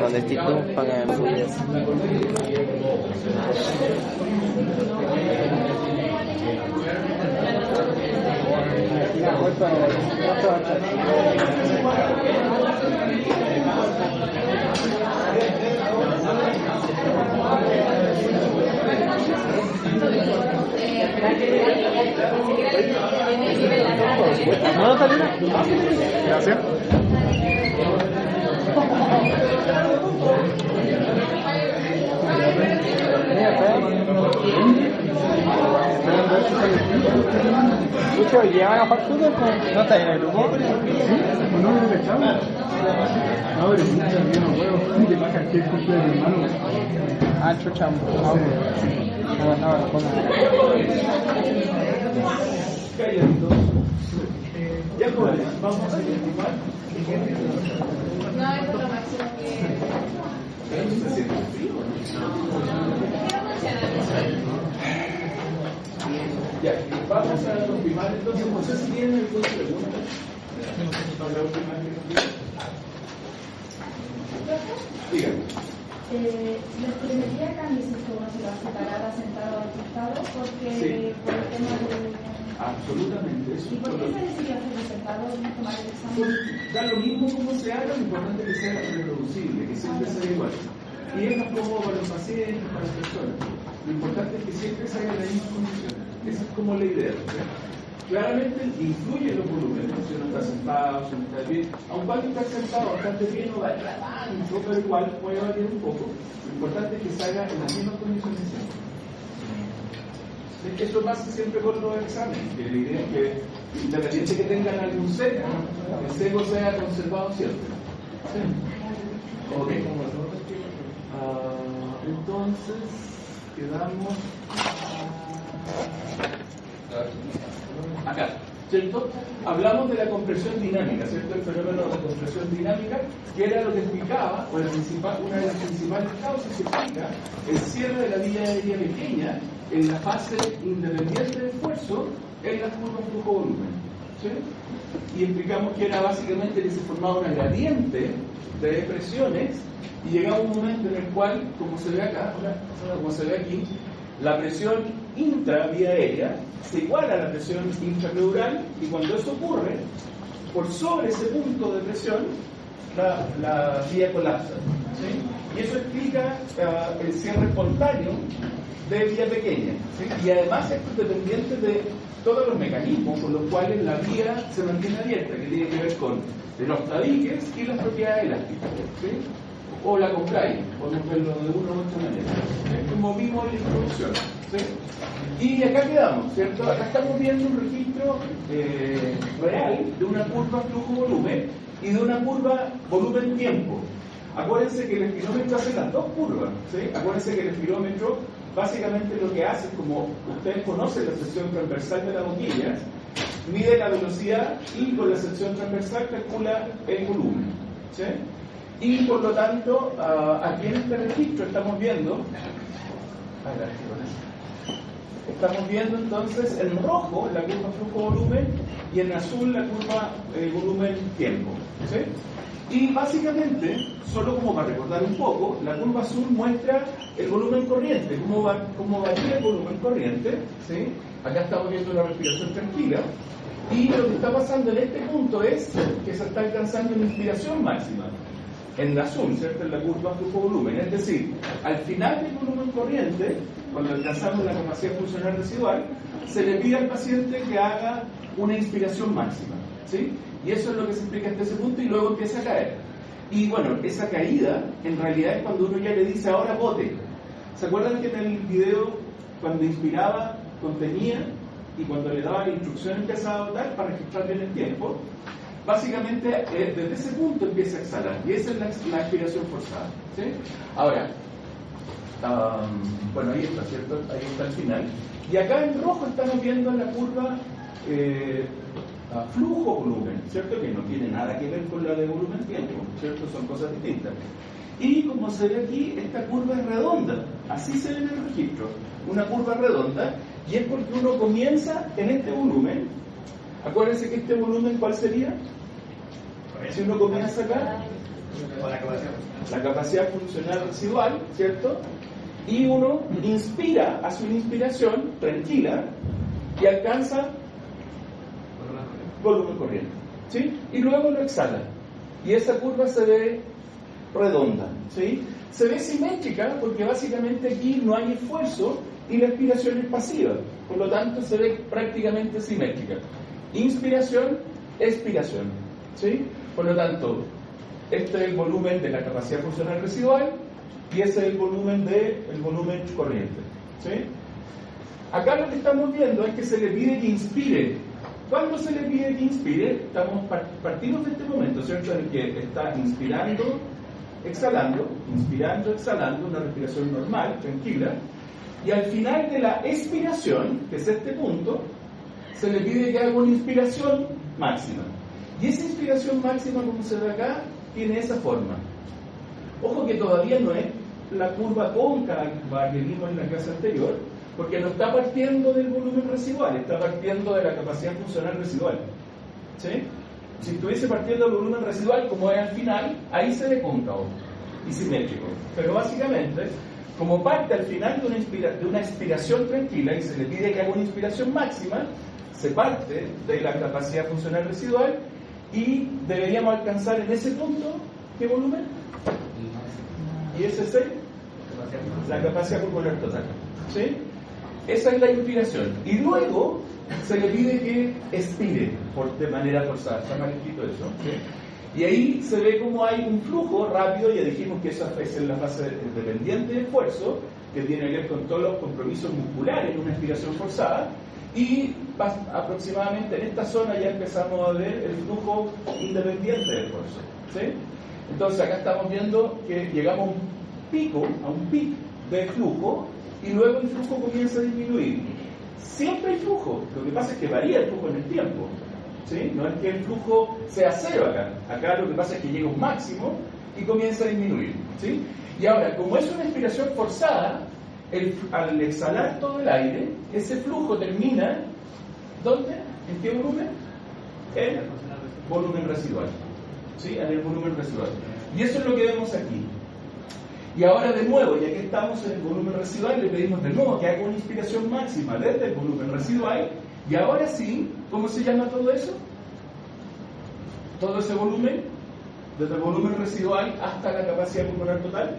¿Dónde estés tú? Para que me pudiera. ¿No, Talina? Gracias. Mucho, ¿llevan a jugar fútbol? ¿No está en el grupo? No, no le echamos. No, pero si no huevo, te pasa que es cumpleaños de hermano. Ah, chucha, no, Ya pues, vamos a continuar. No, es lo máximo que... Ya, vamos a confirmar entonces, no sé si tienen alguna pregunta. Díganme. Les permitiría que mi sistema se la separara sentado al costado porque Sí. por el tema de... Absolutamente. ¿Y por qué se decidió hacerlo sentado y no tomar el examen? Da lo mismo como se haga, lo importante es que sea reproducible, que siempre sea igual. Y es más cómodo para los pacientes, para las personas. Lo importante es que siempre se haga en las mismas condiciones. Esa es como la idea. ¿Sí? Claramente influye en los volúmenes, si uno está sentado, si uno está bien. Aun cuando está sentado bastante bien, no va a tratar mucho, pero igual puede variar un poco. Lo importante es que se haga en las mismas condiciones siempre. Eso pasa siempre con los exámenes, que la idea es que independiente que tengan algún seco, el seco sea conservado siempre. ¿Sí? Ok. Entonces, quedamos acá, ¿cierto? Hablamos de la compresión dinámica, ¿cierto? El fenómeno de compresión dinámica, que era lo que explicaba, o una de las principales causas que explica el cierre de la vía aérea pequeña en la fase independiente de esfuerzo en las curvas flujo-volumen. ¿Sí? Y explicamos que era básicamente que se formaba una gradiente de presiones y llegaba un momento en el cual, como se ve acá, como se ve aquí, la presión intravía aérea se iguala a la presión intrapleural y cuando eso ocurre, por sobre ese punto de presión, la vía colapsa. ¿Sí? Y eso explica el cierre espontáneo de vía pequeña. ¿Sí? Y además esto es dependiente de todos los mecanismos con los cuales la vía se mantiene abierta, que tiene que ver con los tabiques y las propiedades elásticas. ¿Sí? O la contraria, podemos verlo de una u otra manera. ¿Sí? Como vimos en la introducción. ¿Sí? Y acá quedamos, ¿cierto? Acá estamos viendo un registro real de una curva flujo-volumen y de una curva volumen-tiempo. Acuérdense que el espilómetro hace las dos curvas. ¿Sí? Acuérdense que el espilómetro básicamente lo que hace, como ustedes conocen la sección transversal de la boquilla, mide la velocidad y con la sección transversal calcula el volumen. ¿Sí? Y por lo tanto, aquí en este registro estamos viendo entonces en rojo la curva flujo-volumen y en azul la curva volumen-tiempo. ¿Sí? Y básicamente, solo como para recordar un poco, la curva azul muestra el volumen corriente, cómo varía el volumen corriente. ¿Sí? Acá estamos viendo la respiración tranquila. Y lo que está pasando en este punto es que se está alcanzando una inspiración máxima. En azul, ¿cierto? En la curva flujo-volumen. Es decir, al final del volumen corriente, cuando alcanzamos la capacidad funcional residual, se le pide al paciente que haga una inspiración máxima. ¿Sí? Y eso es lo que se explica hasta ese punto y luego empieza a caer. Y bueno, esa caída en realidad es cuando uno ya le dice ahora bote. ¿Se acuerdan que en el video cuando inspiraba contenía y cuando le daba la instrucción empezaba a botar para registrar bien el tiempo? Básicamente desde ese punto empieza a exhalar y esa es la expiración forzada. ¿Sí? Ahora, bueno, ahí está, ¿cierto? Ahí está el final. Y acá en rojo estamos viendo la curva flujo-volumen, ¿cierto? Que no tiene nada que ver con la de volumen-tiempo, ¿cierto? Son cosas distintas. Y como se ve aquí, esta curva es redonda, así se ve en el registro, una curva redonda, y es porque uno comienza en este volumen. Acuérdense que este volumen, ¿cuál sería? Si uno comienza acá, La capacidad funcional residual, ¿cierto? Y uno inspira, hace una inspiración tranquila y alcanza volumen corriente, ¿sí? Y luego lo exhala. Y esa curva se ve redonda, ¿sí? Se ve simétrica porque básicamente aquí no hay esfuerzo y la expiración es pasiva. Por lo tanto, se ve prácticamente simétrica. Inspiración, expiración, ¿sí? Por lo tanto, este es el volumen de la capacidad funcional residual y ese es el volumen corriente, ¿sí? Acá lo que estamos viendo es que se le pide que inspire. ¿Cuándo se le pide que inspire? Partimos de este momento, ¿cierto? En el que está inspirando, exhalando, una respiración normal, tranquila, y al final de la expiración, que es este punto, se le pide que haga una inspiración máxima. Y esa inspiración máxima, como se ve acá, tiene esa forma. Ojo que todavía no es la curva cóncava que vimos en la clase anterior, porque no está partiendo del volumen residual, está partiendo de la capacidad funcional residual, ¿sí? Si estuviese partiendo del volumen residual, como es al final, ahí se ve cóncavo y simétrico. Pero básicamente, como parte al final de una expiración tranquila y se le pide que haga una inspiración máxima, se parte de la capacidad funcional residual y deberíamos alcanzar en ese punto, ¿qué volumen? Y ese es la capacidad pulmonar total, ¿sí? Esa es la inspiración. Y luego se le pide que expire de manera forzada. Está mal escrito eso, ¿sí? Y ahí se ve como hay un flujo rápido. Ya dijimos que esa es la fase dependiente de esfuerzo, que tiene que ver con todos los compromisos musculares en una expiración forzada. Y aproximadamente en esta zona ya empezamos a ver el flujo independiente de esfuerzo, ¿sí? Entonces acá estamos viendo que llegamos a un pico de flujo y luego el flujo comienza a disminuir. Siempre hay flujo, lo que pasa es que varía el flujo en el tiempo, ¿sí? No es que el flujo sea cero acá. Acá lo que pasa es que llega a un máximo y comienza a disminuir, ¿sí? Y ahora, como es una expiración forzada, al exhalar todo el aire, ese flujo termina, ¿dónde? ¿En qué volumen? En volumen residual, ¿sí? En el volumen residual. Y eso es lo que vemos aquí. Y ahora de nuevo, ya que estamos en el volumen residual, le pedimos de nuevo que haga una inspiración máxima desde el volumen residual. Y ahora sí, ¿cómo se llama todo eso? Todo ese volumen, desde el volumen residual hasta la capacidad pulmonar total.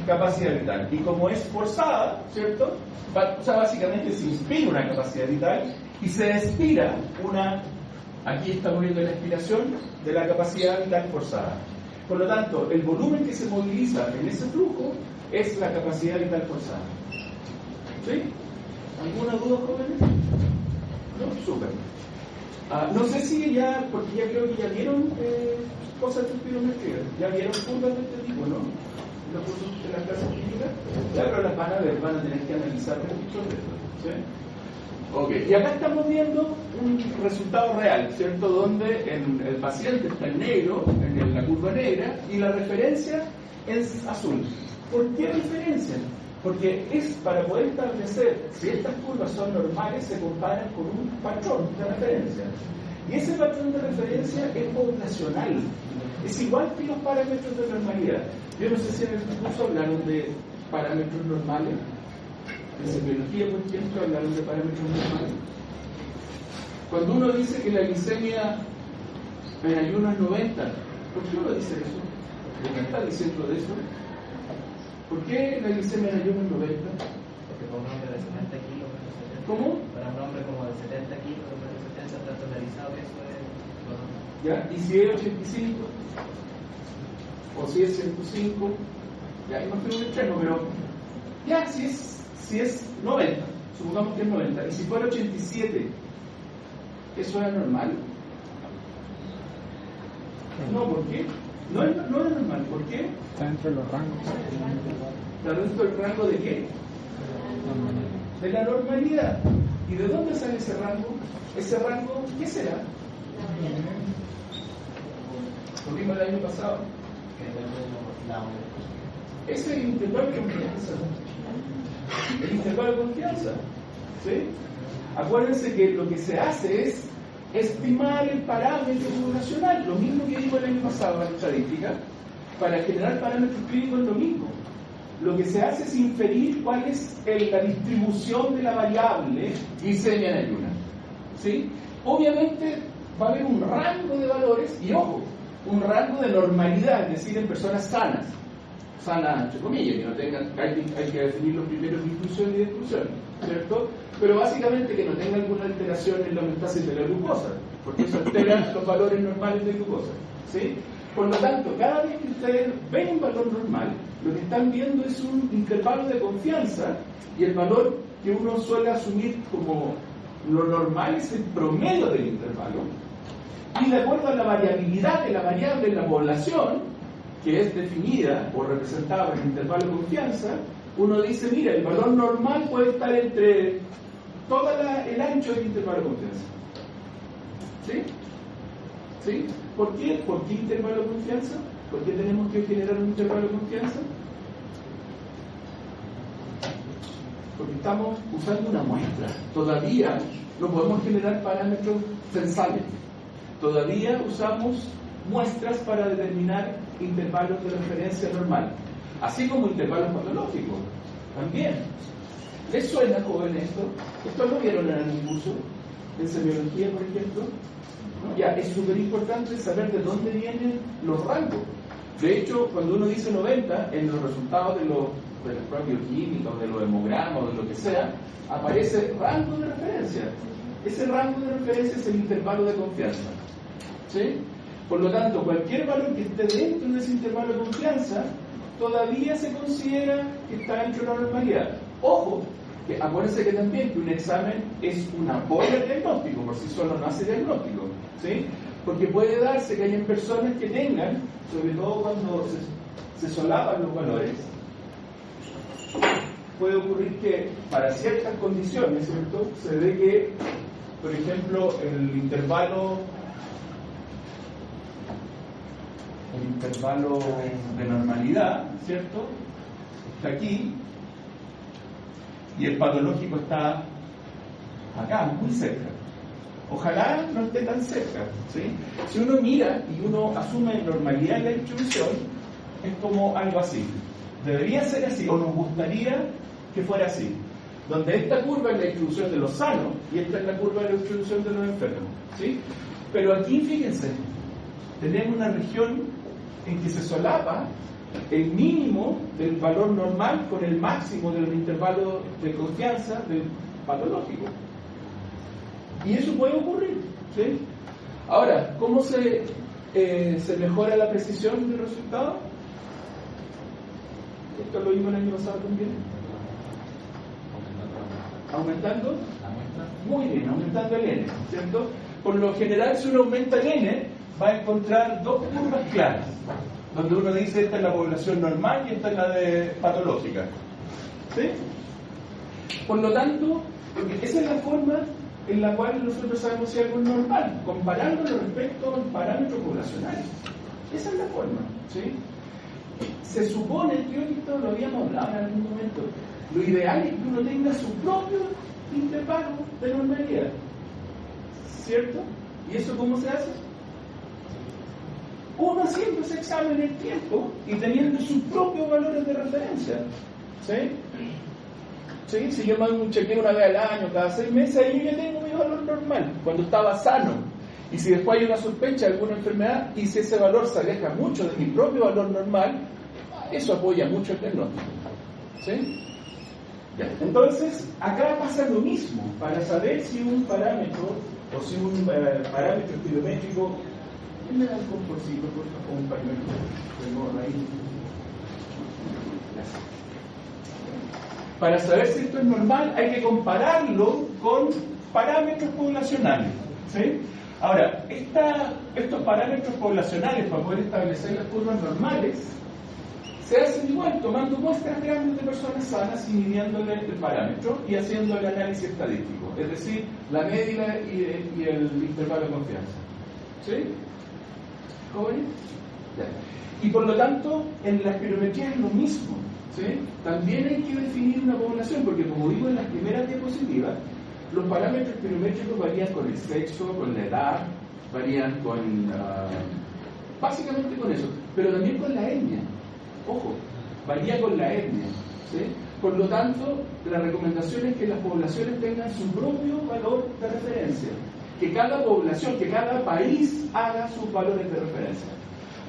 Capacidad vital. Y como es forzada, ¿cierto? O sea, básicamente se inspira una capacidad vital y se expira aquí estamos viendo la expiración de la capacidad vital forzada. Por lo tanto, el volumen que se moviliza en ese flujo es la capacidad vital forzada. ¿Sí? ¿Alguna duda, jóvenes? ¿No? Súper. No sé si ya, porque ya creo que ya vieron cosas de espirometría. Ya vieron curvas de este tipo, ¿no? Los cursos de la clase clínica. Ya, pero las van a ver, van a tener que analizar registros de esto. ¿Sí? Ok, y acá estamos viendo un resultado real, ¿cierto? Donde el paciente está en negro, en la curva negra, y la referencia es azul. ¿Por qué referencia? Porque es para poder establecer si estas curvas son normales, se comparan con un patrón de referencia. Y ese patrón de referencia es poblacional. Es igual que los parámetros de normalidad. Yo no sé si en el curso hablaron de parámetros normales. En semiología, por ejemplo, hablaron de parámetros normales. Cuando uno dice que la glicemia en ayuno es 90, ¿por qué uno dice eso? ¿Por qué está diciendo de eso? ¿Por qué la glicemia en ayuno es 90? Porque para un hombre de 70 kilos, ¿Cómo? Para un hombre como de 70 kilos, de 70 está totalizado, eso es. ¿Ya? ¿Y si es 85? ¿O si es 105? Ya, no fue un extremo, pero ya, si es 90, supongamos que es 90, y si fuera 87, ¿eso es normal? No, ¿por qué? No es normal, ¿por qué? Está dentro de los rangos. ¿Está dentro del rango de qué? De la normalidad. ¿Y de dónde sale ese rango? ¿Ese rango qué será? Lo vimos el año pasado. Ese es el intervalo de confianza. El intervalo de confianza. ¿Sí? Acuérdense que lo que se hace es estimar el parámetro poblacional, lo mismo que dijo el año pasado en la estadística, para generar parámetros clínicos es lo mismo. Lo que se hace es inferir cuál es la distribución de la variable glicemia en ayunas. ¿Sí? Obviamente va a haber un rango de valores y, ojo, un rango de normalidad, es decir, en personas sanas, entre comillas, que no tengan, hay que definir los criterios de inclusión y de exclusión, ¿cierto? Pero básicamente que no tenga alguna alteración en la homeostasis de la glucosa, porque eso altera los valores normales de glucosa, ¿sí? Por lo tanto, cada vez que ustedes ven un valor normal, lo que están viendo es un intervalo de confianza, y el valor que uno suele asumir como lo normal es el promedio del intervalo, y de acuerdo a la variabilidad de la variable en la población, que es definida o representada por el intervalo de confianza, uno dice, mira, el valor normal puede estar entre todo el ancho del intervalo de confianza. ¿Sí? ¿Sí? ¿Por qué? ¿Por qué intervalo de confianza? ¿Por qué tenemos que generar un intervalo de confianza? Porque estamos usando una muestra. Todavía no podemos generar parámetros censales. Todavía usamos muestras para determinar intervalos de referencia normal, así como intervalos patológicos también. ¿Les suena, jóvenes, esto? ¿Esto lo vieron en algún curso? ¿En semiología, por ejemplo? ¿No? Ya, es súper importante saber de dónde vienen los rangos. De hecho, cuando uno dice 90, en los resultados de las pruebas bioquímicas, de los hemogramas, de lo que sea, aparece rango de referencia. Ese rango de referencia es el intervalo de confianza. ¿Sí? Por lo tanto, cualquier valor que esté dentro de ese intervalo de confianza todavía se considera que está dentro de la normalidad. Ojo, que acuérdense que también que un examen es un apoyo al diagnóstico, por sí solo no hace diagnóstico, ¿sí? Porque puede darse que hayan personas que tengan, sobre todo cuando se solapan los valores, puede ocurrir que para ciertas condiciones, ¿cierto?, se ve que, por ejemplo, el intervalo de normalidad, ¿cierto?, está aquí, y el patológico está acá, muy cerca. Ojalá no esté tan cerca, ¿sí? Si uno mira y uno asume normalidad en la distribución, es como algo así. Debería ser así, o nos gustaría que fuera así. Donde esta curva es la distribución de los sanos y esta es la curva de la distribución de los enfermos, ¿sí? Pero aquí, fíjense, tenemos una región en que se solapa el mínimo del valor normal con el máximo del intervalo de confianza del patológico. Y eso puede ocurrir, ¿sí? Ahora, ¿cómo se mejora la precisión del resultado? Esto lo vimos el año pasado también. ¿Aumentando? Muy bien, aumentando el N, ¿cierto? Por lo general, si uno aumenta el N, va a encontrar dos curvas claras, donde uno dice esta es la población normal y esta es la de patológica. ¿Sí? Por lo tanto, esa es la forma en la cual nosotros sabemos si algo es normal, comparándolo respecto a parámetros poblacionales. Esa es la forma, ¿sí? Se supone, creo que esto lo habíamos hablado en algún momento, lo ideal es que uno tenga su propio intervalo de normalidad, ¿cierto? ¿Y eso cómo se hace? Uno haciendo ese examen en el tiempo y teniendo sus propios valores de referencia, ¿sí? ¿Sí? Si yo me hago un chequeo una vez al año, cada 6 meses, ahí yo ya tengo mi valor normal, cuando estaba sano. Y si después hay una sospecha de alguna enfermedad y si ese valor se aleja mucho de mi propio valor normal, eso apoya mucho el diagnóstico. ¿Sí? Ya. Entonces, acá pasa lo mismo, para saber si un parámetro o si un parámetro estilométrico. ¿Quién me da un comporcito, por favor, un parámetro? Tengo ahí. Gracias. Para saber si esto es normal, hay que compararlo con parámetros poblacionales, ¿sí? Ahora, estos parámetros poblacionales, para poder establecer las curvas normales, se hacen igual, tomando muestras grandes de personas sanas y midiéndole el parámetro y haciendo el análisis estadístico, es decir, la media y el intervalo de confianza. ¿Sí? ¿Jóvenes? Ya. Y por lo tanto, en la espirometría es lo mismo. ¿Sí? También hay que definir una población, porque como digo en las primeras diapositivas, los parámetros espirométricos varían con el sexo, con la edad, varían con básicamente con eso. pero también con la etnia. Ojo, varía con la etnia, ¿sí? Por lo tanto, la recomendación es que las poblaciones tengan su propio valor de referencia, que cada población, que cada país haga sus valores de referencia.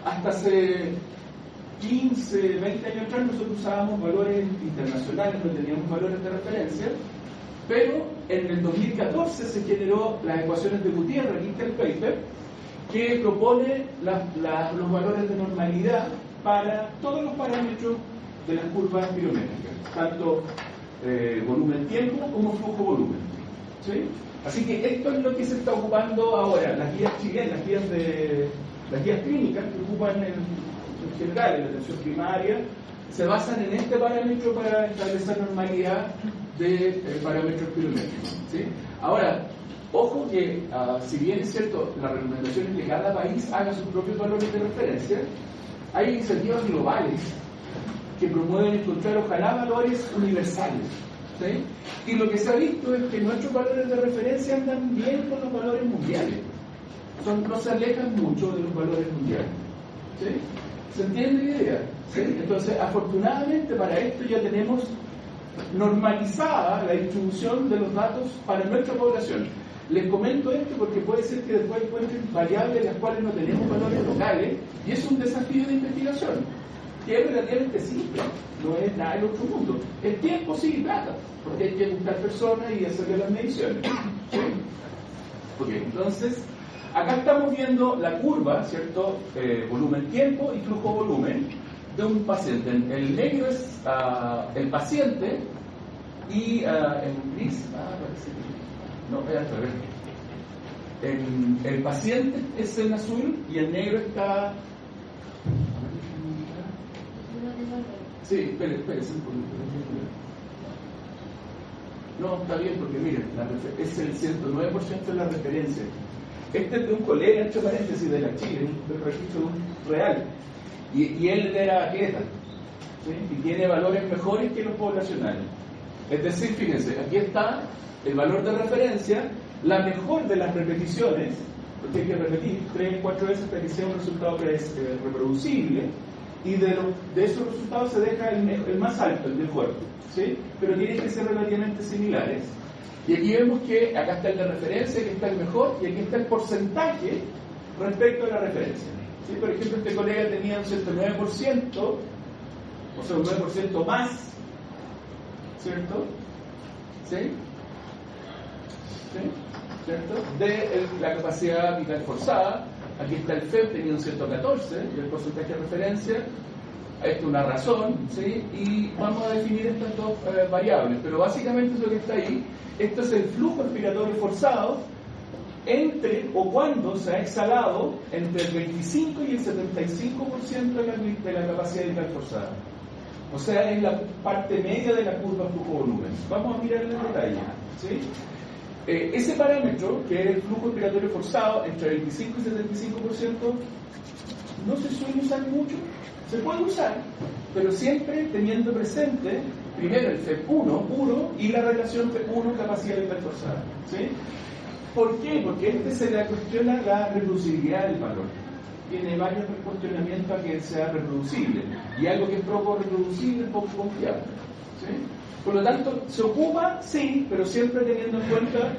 Hasta hace 15, 20 años atrás nosotros usábamos valores internacionales, no teníamos valores de referencia, pero en el 2014 se generó las ecuaciones de Gutiérrez, aquí está el paper, que propone los valores de normalidad para todos los parámetros de las curvas pirométricas, tanto volumen-tiempo como flujo-volumen, ¿sí? Así que esto es lo que se está ocupando ahora. Las guías chilenas, las guías clínicas que ocupan en general en la atención primaria, se basan en este parámetro para establecer normalidad de parámetros pirométricos, ¿sí? Ahora, ojo que, si bien es cierto, la recomendación es que cada país haga sus propios valores de referencia, hay iniciativas globales que promueven encontrar, ojalá, valores universales, ¿sí? Y lo que se ha visto es que nuestros valores de referencia andan bien con los valores mundiales, no se alejan mucho de los valores mundiales, ¿sí? ¿Se entiende la idea? ¿Sí? Entonces, afortunadamente para esto ya tenemos normalizada la distribución de los datos para nuestra población. Les comento esto porque puede ser que después encuentren variables en las cuales no tenemos valores locales, y es un desafío de investigación que es relativamente simple, no es nada del otro mundo. Es tiempo, sí, y plata, porque hay que buscar personas y hacerle las mediciones, ¿sí? Okay, entonces, acá estamos viendo la curva, ¿cierto? Volumen-tiempo y flujo-volumen de un paciente. El negro es el paciente y en gris, parece que no, es al revés. El paciente es en azul y el negro está... Sí, espérense un poquito. No, está bien, porque miren, es el 109% de la referencia. Este es de un colega, entre paréntesis, de la Chile, un registro real. Y él era atleta, ¿sí? Y tiene valores mejores que los poblacionales. Es decir, fíjense, aquí está el valor de referencia, la mejor de las repeticiones, porque hay que repetir 3 o 4 veces hasta que sea un resultado reproducible, y de esos resultados se deja el más alto, el mejor, ¿sí? Pero tienen que ser relativamente similares. Y aquí vemos que acá está el de referencia, aquí está el mejor, y aquí está el porcentaje respecto a la referencia, ¿sí? Por ejemplo, este colega tenía un 109%, o sea, un 9% más, ¿cierto? ¿Sí? ¿Sí? ¿Cierto? De la capacidad vital forzada. Aquí está el FEB, tenía un 114, y el porcentaje de referencia. Esto es una razón, ¿sí? Y vamos a definir estas dos variables, pero básicamente es lo que está ahí. Esto es el flujo respiratorio forzado entre o cuando se ha exhalado entre el 25 y el 75% de la capacidad vital forzada. O sea, es la parte media de la curva flujo-volumen. Vamos a mirar en detalle, ¿sí? Ese parámetro, que es el flujo respiratorio forzado entre 25 y 75%, no se suele usar mucho. Se puede usar, pero siempre teniendo presente primero el FEP1 puro y la relación FEP1 capacidad vital forzada, ¿sí? ¿Por qué? Porque se le cuestiona la reproducibilidad del valor. Tiene varios cuestionamientos a que sea reproducible, y algo que es poco reproducible es poco confiable, ¿sí? Por lo tanto, se ocupa, sí, pero siempre teniendo en cuenta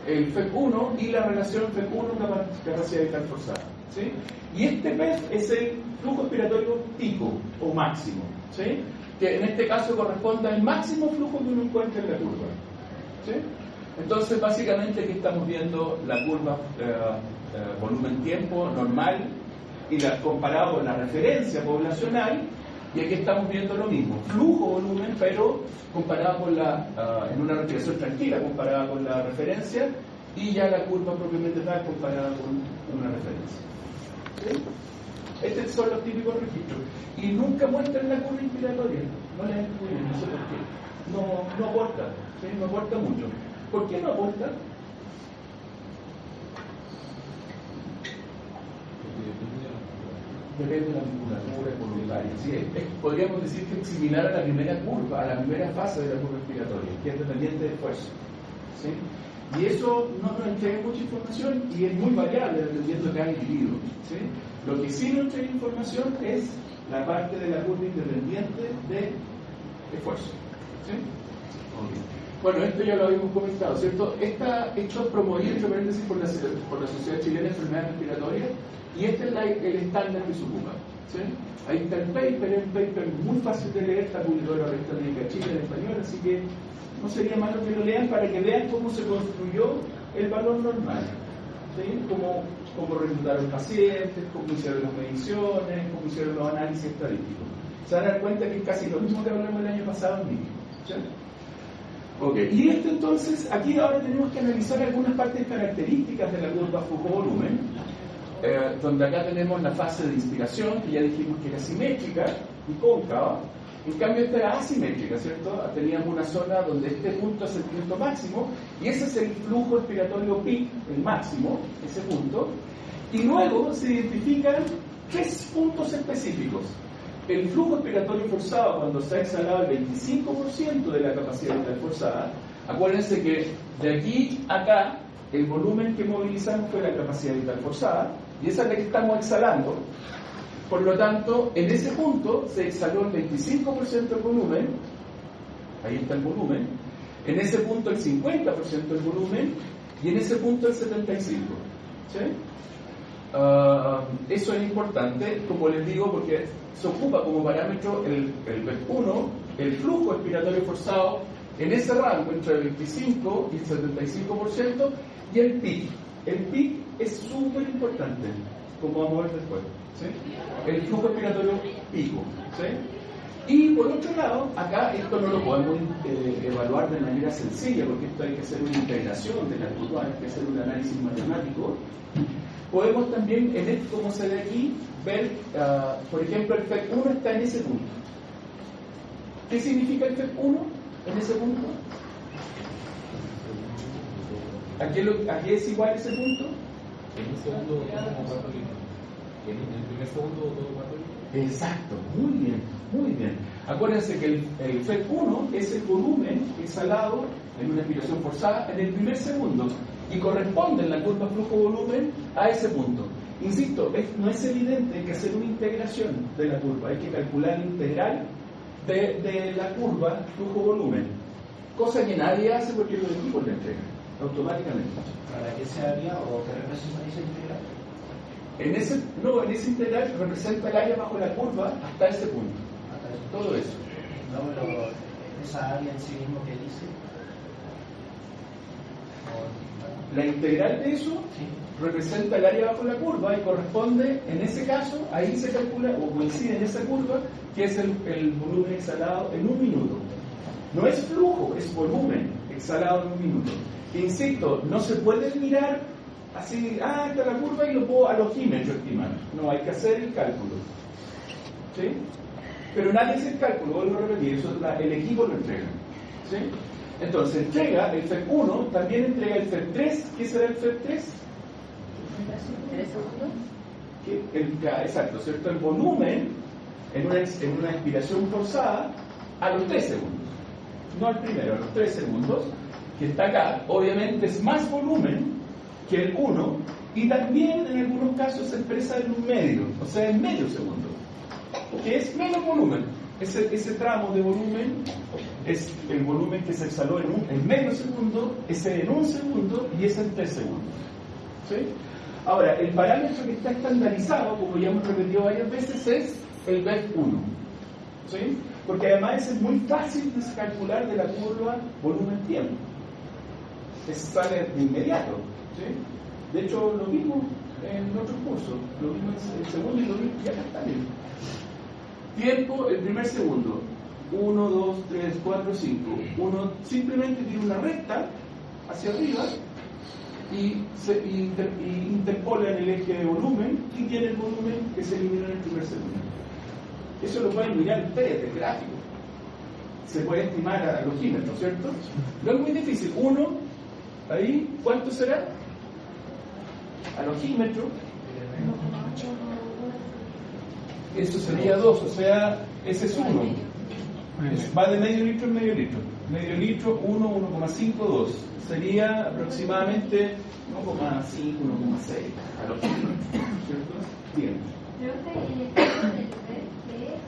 el FEP1 y la relación FEP1 capacidad vital forzada, ¿sí? Y este PEF es el flujo respiratorio pico o máximo, ¿sí? Que en este caso corresponde al máximo flujo que uno encuentra en la curva, ¿sí? Entonces, básicamente aquí estamos viendo la curva volumen-tiempo normal y comparado con la referencia poblacional, y aquí estamos viendo lo mismo, flujo-volumen, pero comparado con en una respiración tranquila, comparada con la referencia, y ya la curva propiamente tal comparada con una referencia, ¿sí? Estos son los típicos registros, y nunca muestran la curva inspiratoria, no la incluyen, no sé por qué, no aporta, ¿sí? No aporta mucho. ¿Por qué no aporta? Depende de la musculatura voluntaria. ¿Sí? Podríamos decir que es similar a la primera curva, a la primera fase de la curva respiratoria, que es dependiente de esfuerzo, ¿sí? Y eso no nos entrega mucha información y es muy variable dependiendo de cada individuo, ¿sí? Lo que sí nos entrega información es la parte de la curva independiente de esfuerzo, ¿sí? Okay. Bueno, esto ya lo habíamos comentado, ¿cierto? Está hecho promovido, entre paréntesis, por la Sociedad Chilena de Enfermedades Respiratorias, y este es el estándar que se ocupa, ¿sí? Ahí está el paper, es un paper muy fácil de leer, está publicado en la revista Médica Chile en español, así que no sería malo que lo lean para que vean cómo se construyó el valor normal, ¿sí? Cómo reclutaron pacientes, cómo hicieron las mediciones, cómo hicieron los análisis estadísticos. Se van a dar cuenta que es casi lo mismo que hablamos el año pasado en México, ¿sí? Ok, y esto entonces, aquí ahora tenemos que analizar algunas partes características de la curva flujo-volumen, donde acá tenemos la fase de inspiración, que ya dijimos que era simétrica y cóncava. En cambio esta era asimétrica, ¿cierto? Teníamos una zona donde este punto es el punto máximo, y ese es el flujo expiratorio peak, el máximo, ese punto. Y luego se identifican 3 puntos específicos. El flujo expiratorio forzado, cuando se ha exhalado el 25% de la capacidad vital forzada. Acuérdense que de aquí a acá, el volumen que movilizamos fue la capacidad vital forzada, y esa es la que estamos exhalando. Por lo tanto, en ese punto se exhaló el 25% del volumen, ahí está el volumen, en ese punto el 50% del volumen, y en ese punto el 75%. ¿Sí? Eso es importante, como les digo, porque se ocupa como parámetro el VEP1, el flujo expiratorio forzado, en ese rango entre el 25 y el 75%, y el PIC. El PIC es súper importante, como vamos a ver después, ¿sí? El flujo expiratorio pico, ¿sí? Y por otro lado, acá esto no lo podemos evaluar de manera sencilla, porque esto hay que hacer una integración de la curva, hay que hacer un análisis matemático. Podemos también, en esto como se ve aquí, ver, por ejemplo, el FEP1 está en ese punto. ¿Qué significa el FEP1 en ese punto? ¿A qué es igual ese punto? En un segundo, como 4 litros. En el primer segundo, todo 4 litros. Exacto, muy bien, muy bien. Acuérdense que el FEP1 es el volumen exhalado en una expiración forzada en el primer segundo y corresponde en la curva flujo-volumen a ese punto. Insisto, no es evidente que hacer una integración de la curva, hay que calcular la integral de la curva flujo-volumen, cosa que nadie hace porque los equipos la entregan automáticamente. ¿Para qué se haría o qué representa esa integral? En ese integral representa el área bajo la curva hasta ese punto. Hasta eso. Todo eso. No, pero esa área en sí mismo que dice. La integral de eso representa el área bajo la curva y corresponde, en ese caso, ahí se calcula o coincide en esa curva, que es el volumen exhalado en un minuto. No es flujo, es volumen exhalado en un minuto. Insisto, no se puede mirar así, esta es la curva y lo puedo al ojímetro estimar. No, hay que hacer el cálculo. ¿Sí? Pero nadie hace el cálculo, vuelvo a repetir, eso el equipo lo entrega. ¿Sí? Entonces, entrega el FEP1, también entrega el FEP3. ¿Qué será el FEP3? Exacto, ¿cierto? El volumen en una expiración forzada a los 3 segundos. No al primero, a los 3 segundos, que está acá. Obviamente es más volumen que el 1 y también en algunos casos se expresa en un medio, o sea, en medio segundo, que es menos volumen. Ese tramo de volumen es el volumen que se exhaló en medio segundo, ese en un segundo y ese en 3 segundos. ¿Sí? Ahora, el parámetro que está estandarizado, como ya hemos repetido varias veces, es el VEP1. ¿Sí? Porque además es muy fácil de calcular de la curva volumen-tiempo. Sale de inmediato. ¿Sí? De hecho, lo vimos en otros cursos, lo vimos en el segundo y lo vimos y acá está bien. Tiempo, el primer segundo. 1, 2, 3, 4, 5. Uno simplemente tiene una recta hacia arriba y interpola en el eje de volumen y tiene el volumen que se elimina en el primer segundo. Eso lo pueden mirar ustedes del gráfico. Se puede estimar al ojímetro, ¿cierto? No es muy difícil. 1, ahí, ¿cuánto será? Al ojímetro. Eso sería 2, o sea, ese es 1. Va de medio litro en medio litro. Medio litro, 1, 1,5, 2. Sería aproximadamente 1,5, 1,6 a los kilómetros. ¿Cierto? Bien. Creo que en el caso del PEP,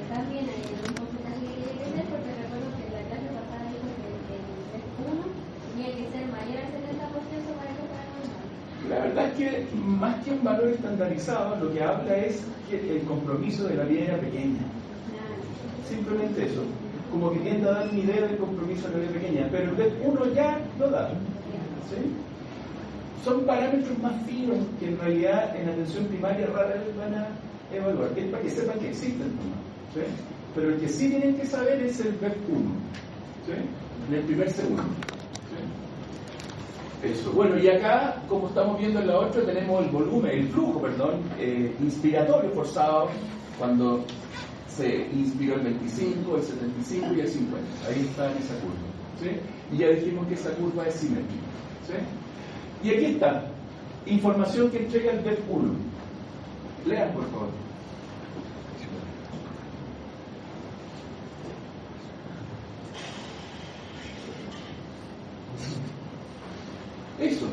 también hay un porcentaje que tiene que ser, porque recuerdo que en la clase pasada dijo que el PEP 1 tenía que ser mayor al 70% para que fuera normal. La verdad es que más que un valor estandarizado, lo que habla es que el compromiso de la vía era pequeña. Simplemente eso. Como que tiende a dar una idea del compromiso de la vía pequeña, pero el BEP 1 ya lo da. ¿Sí? Son parámetros más finos que en realidad en atención primaria rara vez van a evaluar. Es para que sepan que existen, ¿sí? Pero el que sí tienen que saber es el BEP 1, ¿sí? En el primer segundo. ¿Sí? Eso. Bueno, y acá, como estamos viendo en la otra, tenemos el volumen, el flujo, perdón, inspiratorio forzado cuando se inspiró el 25, el 75 y el 50. Ahí está en esa curva. ¿Sí? Y ya dijimos que esa curva es simétrica. ¿Sí? Y aquí está, información que entrega el BEP 1. Lean, por favor. Eso.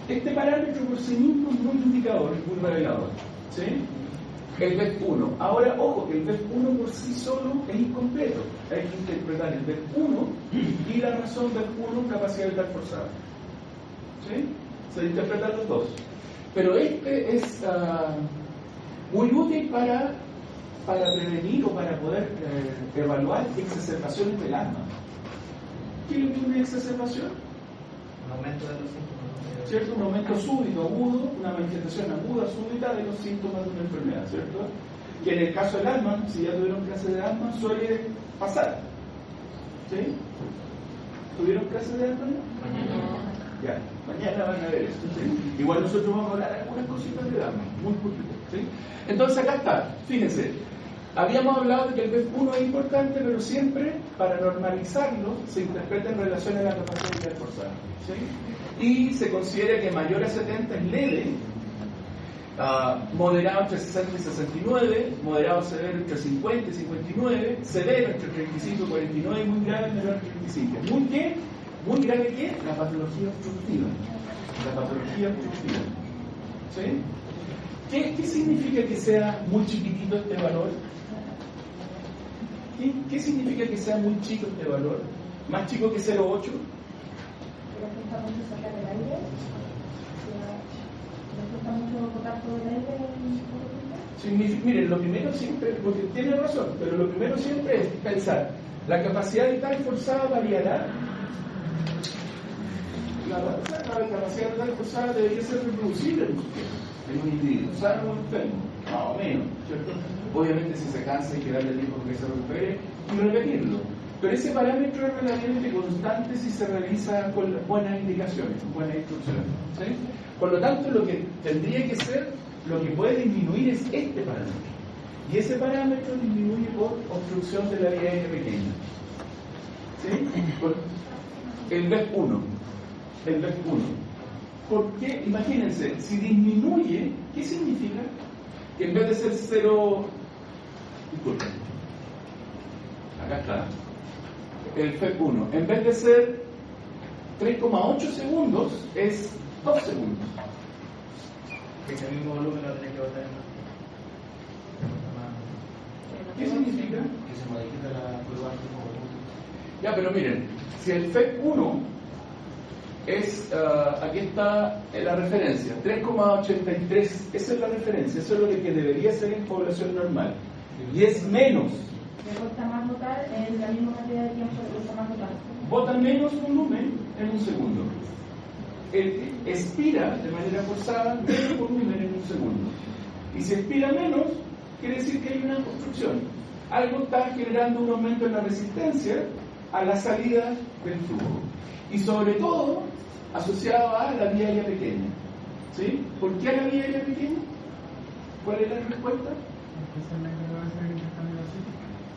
Este parámetro por sí mismo es muy indicador, es muy revelador. ¿Sí? El BEP 1. Ahora, ojo, que el BEP 1 por sí solo es incompleto. Hay que interpretar el BEP 1 y la razón BEP 1 capacidad vital forzada. ¿Sí? Se interpretan los dos. Pero este es muy útil para prevenir o para poder evaluar exacerbaciones del asma. ¿Qué es lo que es una exacerbación? Un aumento de los síntomas. ¿Cierto? Un aumento súbito, agudo, una manifestación aguda, súbita de los síntomas de una enfermedad, ¿cierto? Que en el caso del asma, si ya tuvieron clase de asma, suele pasar. ¿Sí? ¿Tuvieron clase de asma? Ya, mañana van a ver esto. ¿Sí? Igual nosotros vamos a hablar algunas cositas de asma, muy poquito. ¿Sí? Entonces acá está, fíjense. Habíamos hablado de que el BEP 1 es importante, pero siempre para normalizarlo se interpreta en relación a la capacidad vital forzada. ¿Sí? Y se considera que mayor a 70 es leve, moderado entre 60 y 69, moderado severo entre 50 y 59, severo entre 35 y 49 y muy grave menor a 35. ¿Muy grave qué? La patología obstructiva. La patología obstructiva. ¿Sí? ¿Qué significa que sea muy chiquitito este valor? ¿Qué significa que sea muy chico este valor? ¿Más chico que 0,8? Pero cuesta mucho sacar el aire. ¿Le cuesta mucho botar todo el aire? Miren, lo primero siempre, porque tiene razón, pero lo primero siempre es pensar, ¿la capacidad vital forzada variará? La capacidad vital forzada debería ser reproducible en un individuo, sano o enfermo, más o menos, ¿cierto? Obviamente si se cansa hay que darle tiempo para que se recupere y repetirlo. Pero ese parámetro es relativamente constante si se realiza con buenas indicaciones, con buenas instrucciones. ¿Sí? Por lo tanto, lo que tendría que ser, lo que puede disminuir es este parámetro. Y ese parámetro disminuye por obstrucción de la vía aérea pequeña. ¿Sí? Por el BEP 1. El BEP 1. Porque, imagínense, si disminuye, ¿qué significa? Que en vez de ser 0, disculpen, acá está, el FEP 1, en vez de ser 3,8 segundos, es 2 segundos. Ese mismo volumen lo tenés que botar en más. ¿Qué significa? Que se modifica la curva del volumen. Ya, pero miren, si el FEP 1 es, aquí está la referencia, 3,83, esa es la referencia, eso es lo que debería ser en población normal, y es menos. Le cuesta más botar en la misma cantidad de tiempo, le cuesta más botar. Bota menos volumen en un segundo. Expira de manera forzada menos volumen en un segundo. Y si expira menos, quiere decir que hay una obstrucción. Algo está generando un aumento en la resistencia a la salida del flujo. Y sobre todo, asociado a la vía aérea pequeña. ¿Sí? ¿Por qué a la vía aérea pequeña? ¿Cuál es la respuesta?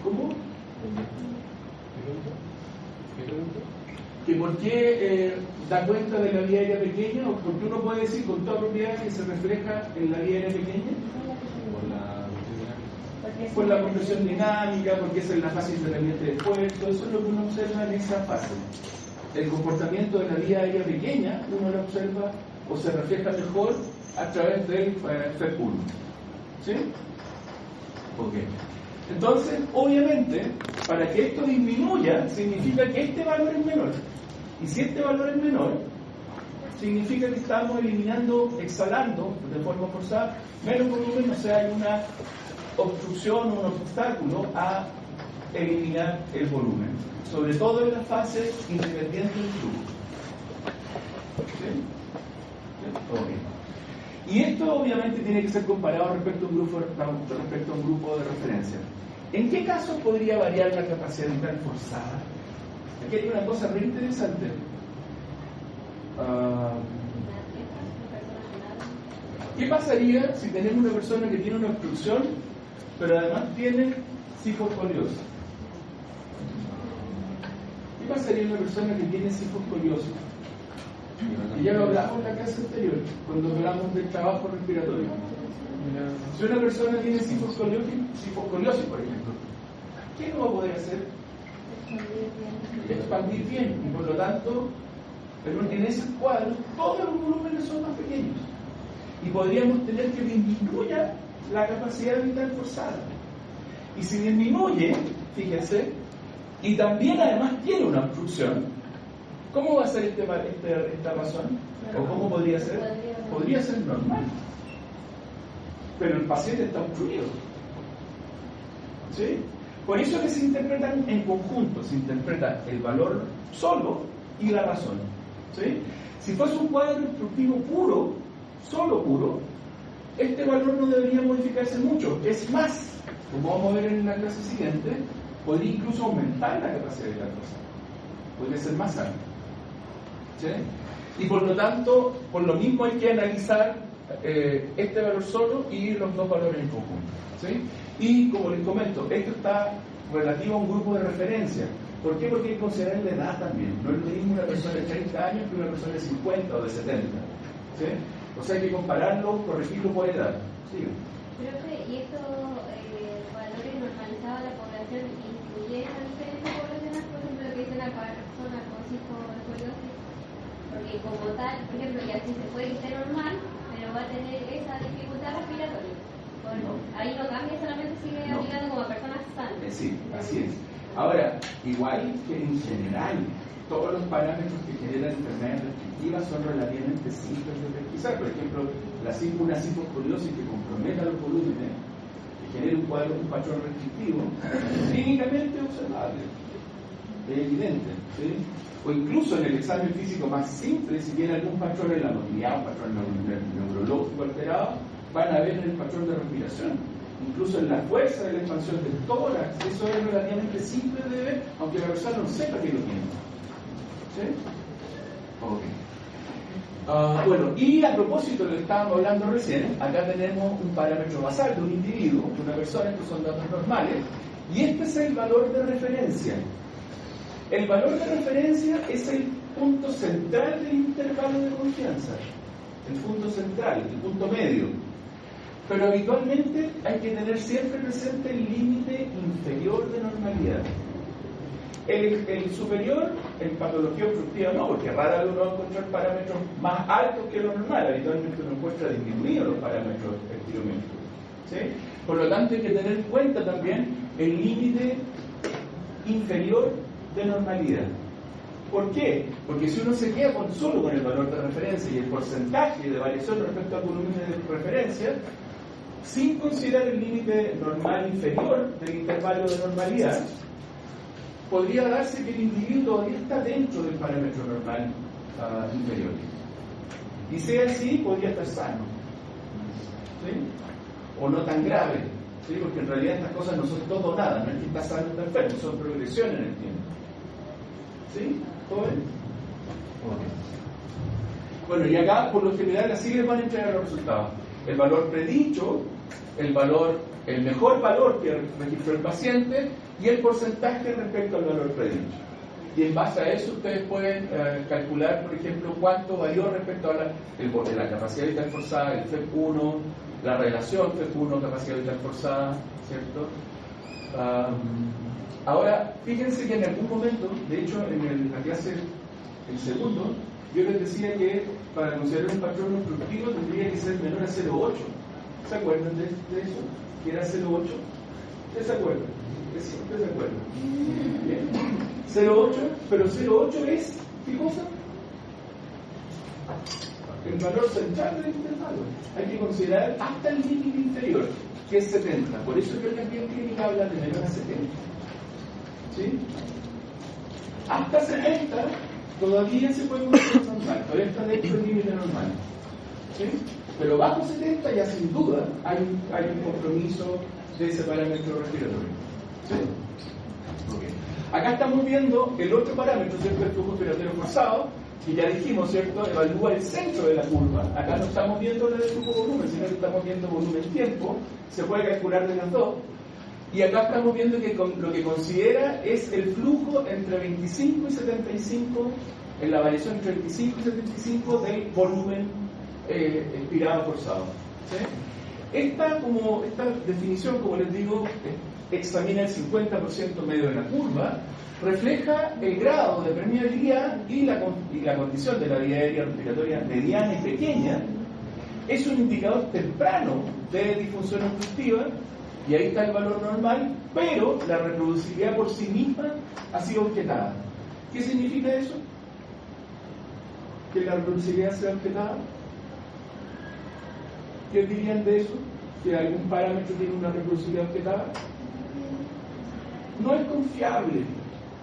¿Cómo? ¿Que por qué da cuenta de la vía aérea pequeña? ¿O por qué uno puede decir con toda propiedad que se refleja en la vía aérea pequeña? Porque por la compresión dinámica, porque esa es la fase independiente de esfuerzo. Eso es lo que uno observa en esa fase. El comportamiento de la vía aérea pequeña uno lo observa o se refleja mejor a través del FEP1. ¿Sí? Ok. Entonces, obviamente, para que esto disminuya, significa que este valor es menor. Y si este valor es menor, significa que estamos eliminando, exhalando de forma forzada, menos volumen, o sea, hay una obstrucción o un obstáculo a eliminar el volumen, sobre todo en la fase independiente del flujo. ¿Sí? ¿Sí? Okay. Y esto obviamente tiene que ser comparado respecto a un grupo de referencia. ¿En qué casos podría variar la capacidad vital forzada? Aquí hay una cosa muy interesante. ¿Qué pasaría si tenemos una persona que tiene una obstrucción, pero además tiene sifoscoliosis? ¿Qué pasaría en una persona que tiene sifoscoliosis? Y ya lo hablamos en la clase anterior, cuando hablamos del trabajo respiratorio. Si una persona tiene sifoscoliosis, por ejemplo, ¿qué no va a poder hacer? Expandir bien, y por lo tanto, en ese cuadro, todos los volúmenes son más pequeños. Y podríamos tener que disminuya la capacidad vital forzada. Y si disminuye, fíjense, y también además tiene una obstrucción, ¿cómo va a ser esta razón? ¿O cómo podría ser? Podría ser normal. Pero el paciente está obstruido. ¿Sí? Por eso es que se interpretan en conjunto, se interpreta el valor solo y la razón. ¿Sí? Si fuese un cuadro obstructivo puro, solo puro, este valor no debería modificarse mucho. Es más, como vamos a ver en la clase siguiente, podría incluso aumentar la capacidad de la cosa. Podría ser más alto. ¿Sí? Y por lo tanto, por lo mismo hay que analizar este valor solo y los dos valores en conjunto. ¿Sí? Y como les comento, esto está relativo a un grupo de referencia. ¿Por qué? Porque hay que considerar la edad también. No es lo mismo una persona de 30 años que una persona de 50 o de 70. ¿Sí? O sea, hay que compararlo, corregirlo por edad. Sigue. Profe, ¿y estos valores normalizados a la población incluyen a diferentes poblaciones? Por ejemplo, lo que dice una persona con sifoscoliosis. Porque como tal, por ejemplo, ya sí se puede que esté normal, pero va a tener esa dificultad respiratoria. Bueno, ahí no cambia, solamente sigue aplicando como a personas sanas. Sí, así es. Ahora, igual que en general, todos los parámetros que generan enfermedades restrictivas son relativamente simples de pesquisar. Por ejemplo, una sifoscoliosis que comprometa los volúmenes, que genere un patrón restrictivo, clínicamente observable, es evidente. ¿Sí? O incluso en el examen físico más simple, si tiene algún patrón en la motilidad, un patrón neurológico alterado, van a ver el patrón de respiración. Incluso en la fuerza de la expansión del tórax, eso es relativamente simple de ver, aunque la persona no sepa que lo tiene. ¿Sí? Ok. Bueno, y a propósito de lo que estábamos hablando recién, acá tenemos un parámetro basal de un individuo, de una persona, estos son datos normales, y este es el valor de referencia. El valor de referencia es el punto central del intervalo de confianza, el punto central, el punto medio. Pero habitualmente hay que tener siempre presente el límite inferior de normalidad. El superior, en patología obstructiva no, porque rara vez uno va a encontrar parámetros más altos que lo normal. Habitualmente uno encuentra disminuidos los parámetros espirométricos. ¿Sí? Por lo tanto hay que tener en cuenta también el límite inferior de normalidad. ¿Por qué? Porque si uno se queda solo con el valor de referencia y el porcentaje de variación respecto al volumen de referencia, sin considerar el límite normal inferior del intervalo de normalidad, podría darse que el individuo todavía está dentro del parámetro normal inferior. Y sea así, podría estar sano. ¿Sí? O no tan grave. ¿Sí? Porque en realidad estas cosas no son todo o nada, no es que está sano o está enfermo, son progresiones en el tiempo. ¿Sí? ¿Todo bien? Bueno, y acá por lo general así les van a entregar los resultados. El valor predicho, el mejor valor que registró el paciente y el porcentaje respecto al valor predicho. y en base a eso ustedes pueden calcular, por ejemplo, cuánto varió respecto a la capacidad vital forzada, el FEP1, la relación FEP1 capacidad vital forzada, ¿cierto? Ahora, fíjense que en algún momento, de hecho en la clase, el segundo, yo les decía que para considerar un patrón obstructivo tendría que ser menor a 0,8. ¿Se acuerdan de eso? ¿Que era 0,8? ¿Ustedes se acuerdan? ¿Ustedes se acuerdan? Bien. 0,8, pero 0,8 es, ¿qué cosa? El valor central del intervalo. Hay que considerar hasta el límite inferior, que es 70. Por eso creo que aquí en clínica habla de menor a 70. ¿Sí? Hasta 70 todavía se puede considerar normal, todavía está dentro del límite normal. ¿Sí? Pero bajo 70 ya sin duda hay un compromiso de ese parámetro respiratorio. ¿Sí? Okay. Acá estamos viendo el otro parámetro, ¿cierto? El flujo respiratorio forzado, que ya dijimos, ¿cierto? Evalúa el centro de la curva. Acá no estamos viendo el flujo volumen, sino que estamos viendo volumen-tiempo. Se puede calcular de las dos. Y acá estamos viendo que lo que considera es el flujo entre 25 y 75, en la variación entre 25 y 75 del volumen expirado forzado. ¿Sí? Esta definición, como les digo, examina el 50% medio de la curva, refleja el grado de permeabilidad y la condición de la vía aérea respiratoria mediana y pequeña. Es un indicador temprano de disfunción obstructiva, y ahí está el valor normal, pero la reproducibilidad por sí misma ha sido objetada. ¿Qué significa eso? ¿Que la reproducibilidad sea objetada? ¿Qué dirían de eso? ¿Que algún parámetro tiene una reproducibilidad objetada? No es confiable,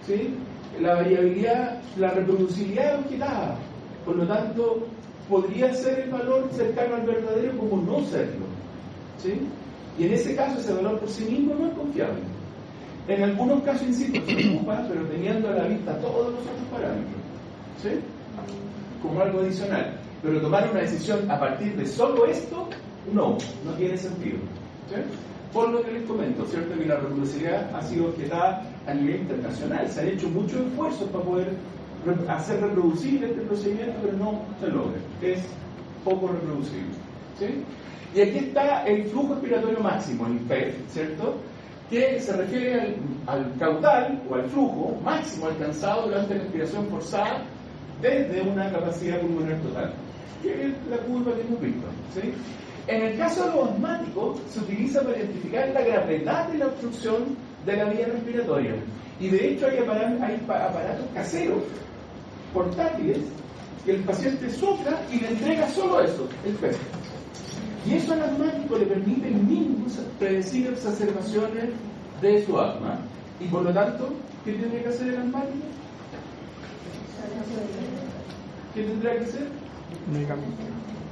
¿sí? La variabilidad, la reproducibilidad es objetada, por lo tanto, podría ser el valor cercano al verdadero como no serlo, ¿sí? Y en ese caso ese valor por sí mismo no es confiable. En algunos casos, insisto, se ocupa, pero teniendo a la vista todos los otros parámetros, ¿sí? Como algo adicional. Pero tomar una decisión a partir de solo esto, no tiene sentido, ¿sí? Por lo que les comento, ¿cierto? Que la reproducibilidad ha sido objetada a nivel internacional. Se han hecho muchos esfuerzos para poder hacer reproducible este procedimiento, pero no se logra. Es poco reproducible, ¿sí? Y aquí está el flujo expiratorio máximo, el FEF, ¿cierto? Que se refiere al caudal o al flujo máximo alcanzado durante la expiración forzada desde una capacidad pulmonar total, que es la curva que hemos visto, ¿sí? En el caso de los asmáticos, se utiliza para identificar la gravedad de la obstrucción de la vía respiratoria. Y de hecho hay aparatos caseros, portátiles, que el paciente sopla y le entrega solo eso, el FEF. Y eso al asmático le permite mismo predecir exacerbaciones de su asma. Y por lo tanto, ¿qué tendría que hacer el asmático? ¿Qué tendrá que hacer?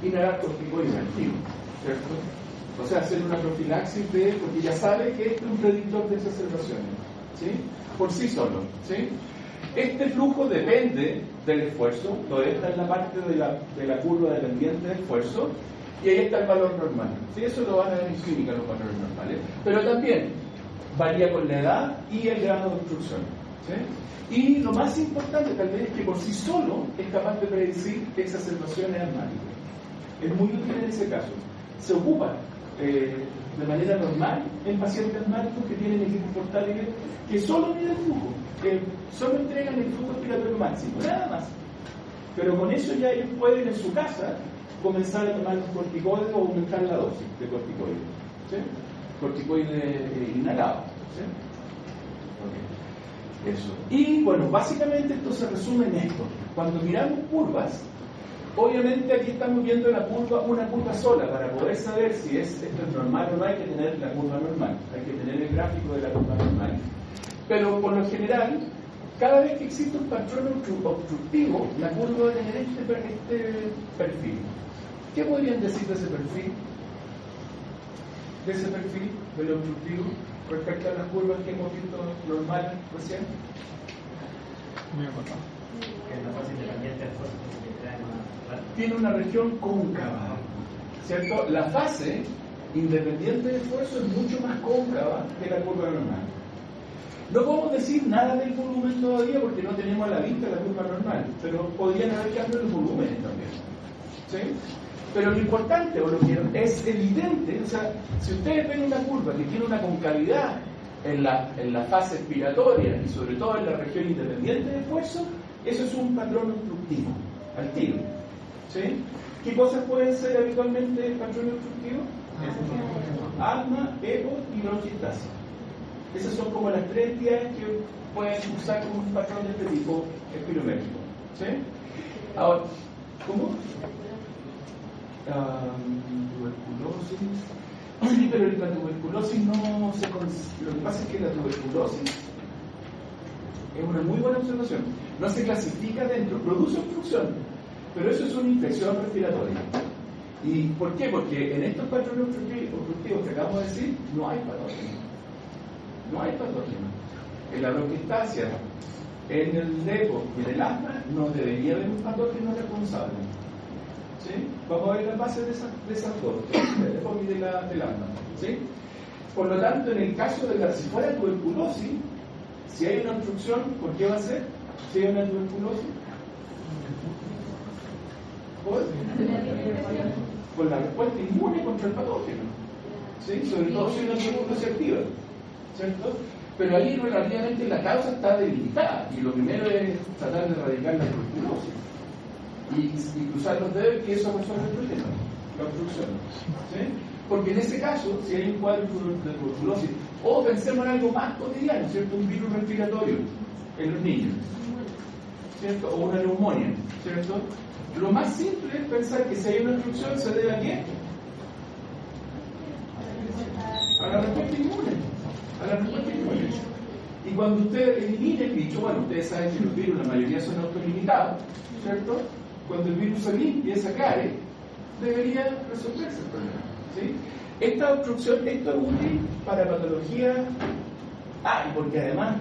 Inhalar corticoides activos, ¿cierto? O sea, hacer una profilaxis porque ya sabe que este es un predictor de exacerbaciones, ¿sí? Por sí solo, ¿sí? Este flujo depende del esfuerzo, todavía está en la parte de la curva dependiente del esfuerzo, y ahí está el valor normal, ¿sí? Eso lo van a ver en clínica, los valores normales, pero también varía con la edad y el grado de obstrucción, ¿sí? Y lo más importante tal vez es que por sí solo es capaz de predecir exacerbaciones asmáticas. Es muy útil en ese caso. Se ocupa de manera normal en pacientes asmáticos que tienen equipos portátiles que solo miden el flujo, que solo entregan el flujo expiratorio máximo, nada más. Pero con eso ya ellos pueden en su casa comenzar a tomar los corticoides o aumentar la dosis de corticoides, ¿sí? Corticoides inhalados, ¿sí? Okay. Eso. Y bueno, básicamente esto se resume en esto. Cuando miramos curvas, obviamente aquí estamos viendo una curva sola. Para poder saber si esto es normal o no, hay que tener la curva normal, hay que tener el gráfico de la curva normal. Pero por lo general, cada vez que existe un patrón obstructivo, la curva debe tener este perfil. ¿Qué podrían decir de ese perfil? De ese perfil del obstructivo respecto a las curvas que hemos visto normales recién. Muy importante. Que es la fase independiente del esfuerzo, que trae más rato. Tiene una región cóncava, ¿cierto? La fase independiente del esfuerzo es mucho más cóncava que la curva normal. No podemos decir nada del volumen todavía porque no tenemos a la vista la curva normal, pero podrían haber cambios en los volúmenes también. ¿Sí? Pero lo importante, o lo que es evidente, o sea, si ustedes ven una curva que tiene una concavidad en la fase expiratoria y sobre todo en la región independiente de esfuerzo, eso es un patrón obstructivo, al tiro. ¿Sí? ¿Qué cosas pueden ser habitualmente patrones obstructivos? Asma, EPO y bronquiectasia. Esas son como las tres entidades que pueden usar como un patrón de este tipo espirométrico. ¿Sí? Ahora, ¿cómo? Tuberculosis. Sí, pero la tuberculosis no se... Lo que pasa es que la tuberculosis es una muy buena observación. No se clasifica dentro, produce obstrucción, pero eso es una infección respiratoria. ¿Y por qué? Porque en estos patrones obstructivos que acabamos de decir, no hay patógeno. No hay patógeno. En la bronquiectasia, en el EPO y en el asma, no debería haber un patógeno responsable. ¿Sí? Vamos a ver las bases de esas dos, del EPO y del asma. ¿Sí? Por lo tanto, en el caso de si fuera tuberculosis, si hay una obstrucción, ¿por qué va a ser? Si hay una tuberculosis, por la respuesta inmune contra el patógeno. ¿Sí? Sobre todo si hay una tuberculosis activa. ¿Cierto? Pero ahí relativamente la causa está debilitada y lo primero es tratar de erradicar la tuberculosis y cruzar los dedos y eso resuelve el problema, la obstrucción. ¿Sí? Porque en ese caso, si hay un cuadro de tuberculosis, o pensemos en algo más cotidiano, ¿cierto? Un virus respiratorio en los niños, ¿cierto? O una neumonía, ¿cierto? Lo más simple es pensar que si hay una obstrucción se debe a qué? A la respuesta inmune. A la respuesta inmune. Y cuando usted elimine el bicho, bueno, ustedes saben que los virus, la mayoría son autolimitados, ¿cierto? Cuando el virus se limpia y se cae, debería resolverse el problema. ¿Sí? Esta obstrucción, esto es útil para patología. Y porque además,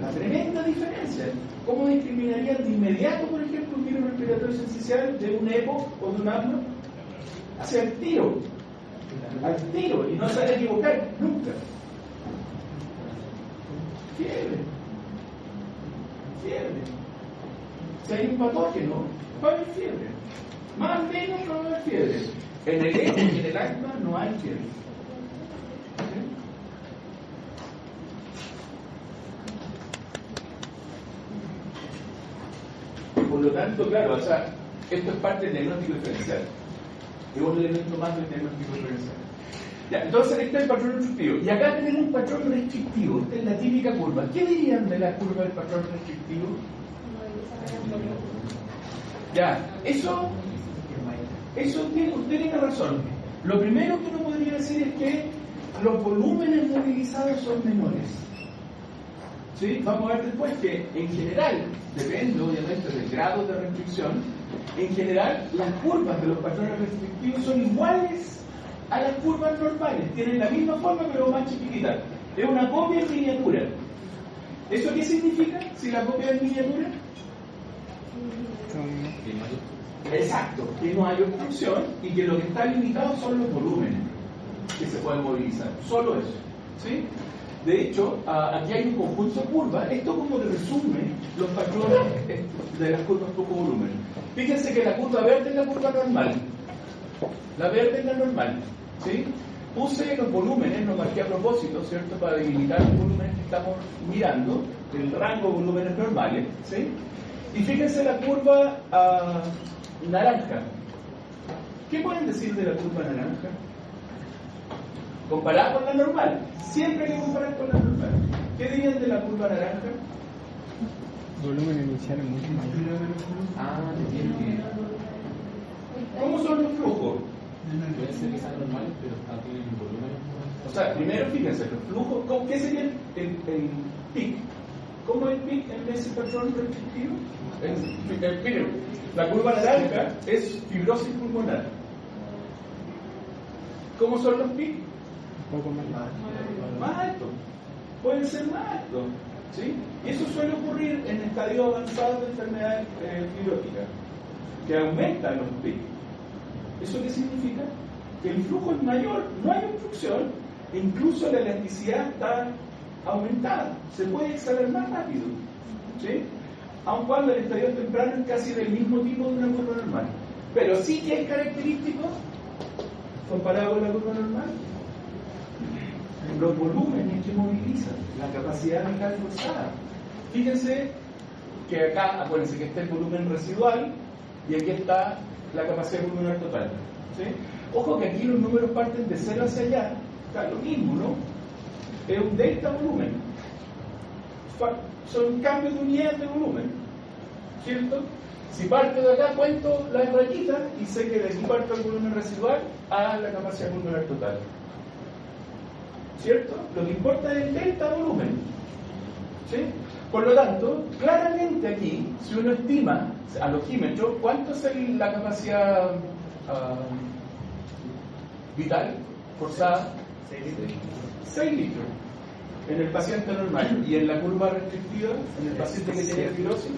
la tremenda diferencia. ¿Cómo discriminarían de inmediato, por ejemplo, un virus respiratorio sincicial de un EPO o de un asma? Hacia el tiro. Al tiro. Y no se van a equivocar nunca. Fiebre. Fiebre. Si hay un patógeno, va a haber fiebre. Más o menos no va a haber fiebre. En el EPO y en el asma no hay fiebre. Por lo tanto, claro, o sea, esto es parte del diagnóstico diferencial. Es un elemento más del diagnóstico diferencial. Ya, entonces este es el patrón restrictivo. Y acá tenemos un patrón restrictivo. Esta es la típica curva. ¿Qué dirían de la curva del patrón restrictivo? Ya, eso usted tiene razón. Lo primero que uno podría decir es que los volúmenes movilizados son menores. ¿Sí? Vamos a ver después que en general, depende obviamente del grado de restricción, en general las curvas de los patrones restrictivos son iguales a las curvas normales, tienen la misma forma pero más chiquitita. Es una copia en miniatura. ¿Eso qué significa? Si la copia es miniatura, exacto, que no hay obstrucción y que lo que está limitado son los volúmenes que se pueden movilizar, solo eso. ¿Sí? De hecho, aquí hay un conjunto de curvas. Esto como que resume los patrones de las curvas poco volumen. Fíjense que la curva verde es la curva normal. La verde es la normal. ¿Sí? Puse los volúmenes, lo marqué a propósito, ¿cierto? Para delimitar los volúmenes que estamos mirando, el rango de volúmenes normales. ¿Sí? Y fíjense la curva naranja. ¿Qué pueden decir de la curva naranja? Comparada con la normal. Siempre hay que comparar con la normal. ¿Qué dirían de la curva naranja? Volumen inicial es mucho mayor. Entiendo. ¿Cómo son los flujos? Puede ser que sean normales, pero tienen volumen. O sea, primero fíjense, los flujos, ¿qué sería el PIC? ¿Cómo es el PIC en ese patrón restrictivo? Miren, la curva naranja es fibrosis pulmonar. ¿Cómo son los PIC? Un poco Más alto, pueden ser más altos, ¿sí? Y eso suele ocurrir en estadios avanzados de enfermedades fibróticas, que aumentan los PIC. ¿Eso qué significa? Que el flujo es mayor, no hay obstrucción, e incluso la elasticidad está aumentada, se puede exhalar más rápido, ¿sí? Aun cuando el estadio temprano es casi del mismo tipo de una curva normal. Pero sí que es característico, comparado con la curva normal, los volúmenes que movilizan, la capacidad vital forzada. Fíjense que acá, acuérdense que está el volumen residual y aquí está la capacidad pulmonar total, ¿sí? Ojo que aquí los números parten de 0 hacia allá, está lo mismo, ¿no? Es un delta volumen. Son cambios de unidad de volumen, ¿cierto? Si parto de acá, cuento las rayitas y sé que de aquí parto el volumen residual a la capacidad pulmonar total, ¿cierto? Lo que importa es el delta volumen, ¿sí? Por lo tanto, claramente aquí, si uno estima al ojímetro, ¿cuánto es la capacidad vital forzada? 6 litros en el paciente normal. Y en la curva restrictiva, en el paciente que tiene fibrosis,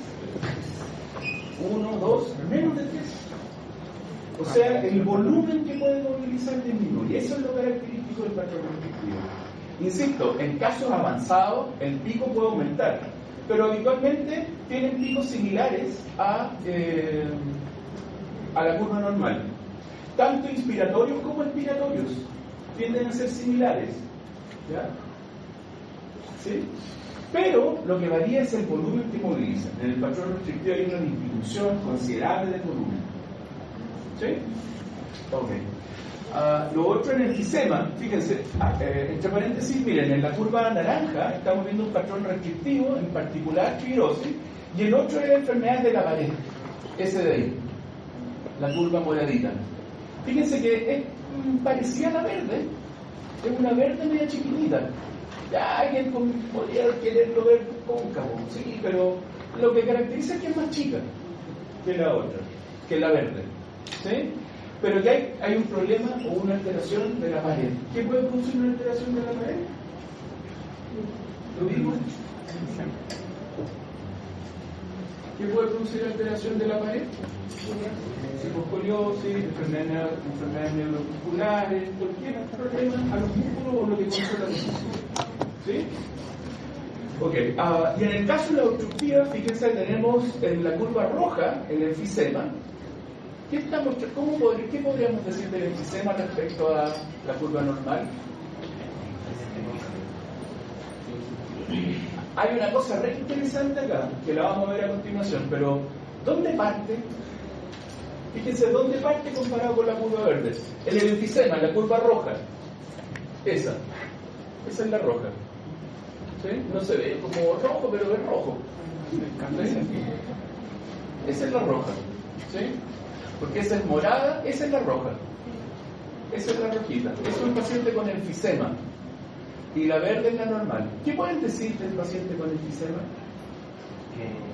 1, 2, menos de 3. O sea, el volumen que puede movilizar disminuye. Y eso es lo característico del patrón restrictivo. Insisto, en casos avanzados el pico puede aumentar, pero habitualmente tienen picos similares a la curva normal. Tanto inspiratorios como expiratorios tienden a ser similares, ¿ya? ¿Sí? Pero lo que varía es el volumen que moviliza. En el patrón restrictivo hay una distribución considerable de volumen. ¿Sí? Ok. Lo otro en el enfisema, fíjense, entre paréntesis, miren, en la curva naranja estamos viendo un patrón restrictivo, en particular fibrosis, y el otro es enfermedad de la pared, ese de ahí, la curva moradita. Fíjense que es parecida a la verde, es una verde media chiquitita. Ya alguien podría quererlo ver cóncavo, sí, pero lo que caracteriza es que es más chica que la otra, que la verde, ¿sí? Pero que hay un problema o una alteración de la pared. ¿Qué puede producir una alteración de la pared? ¿Lo mismo? ¿Qué puede producir alteración de la pared? Psicoescoliosis, enfermedades neuromusculares, cualquier problema a los músculos o lo que controla los músculos. ¿Sí? Ok, y en el caso de la obstructiva, fíjense, tenemos en la curva roja el enfisema. ¿Qué podríamos decir del enfisema respecto a la curva normal? Hay una cosa re interesante acá, que la vamos a ver a continuación, pero ¿dónde parte? Fíjense, ¿dónde parte comparado con la curva verde? En el enfisema, en la curva roja. Esa es la roja. ¿Sí? No se ve como rojo, pero es rojo. ¿Sí? Esa es la roja. ¿Sí? Porque esa es morada, esa es la roja. Esa es la rojita. Es un paciente con enfisema. Y la verde es la normal. ¿Qué pueden decir del paciente con enfisema?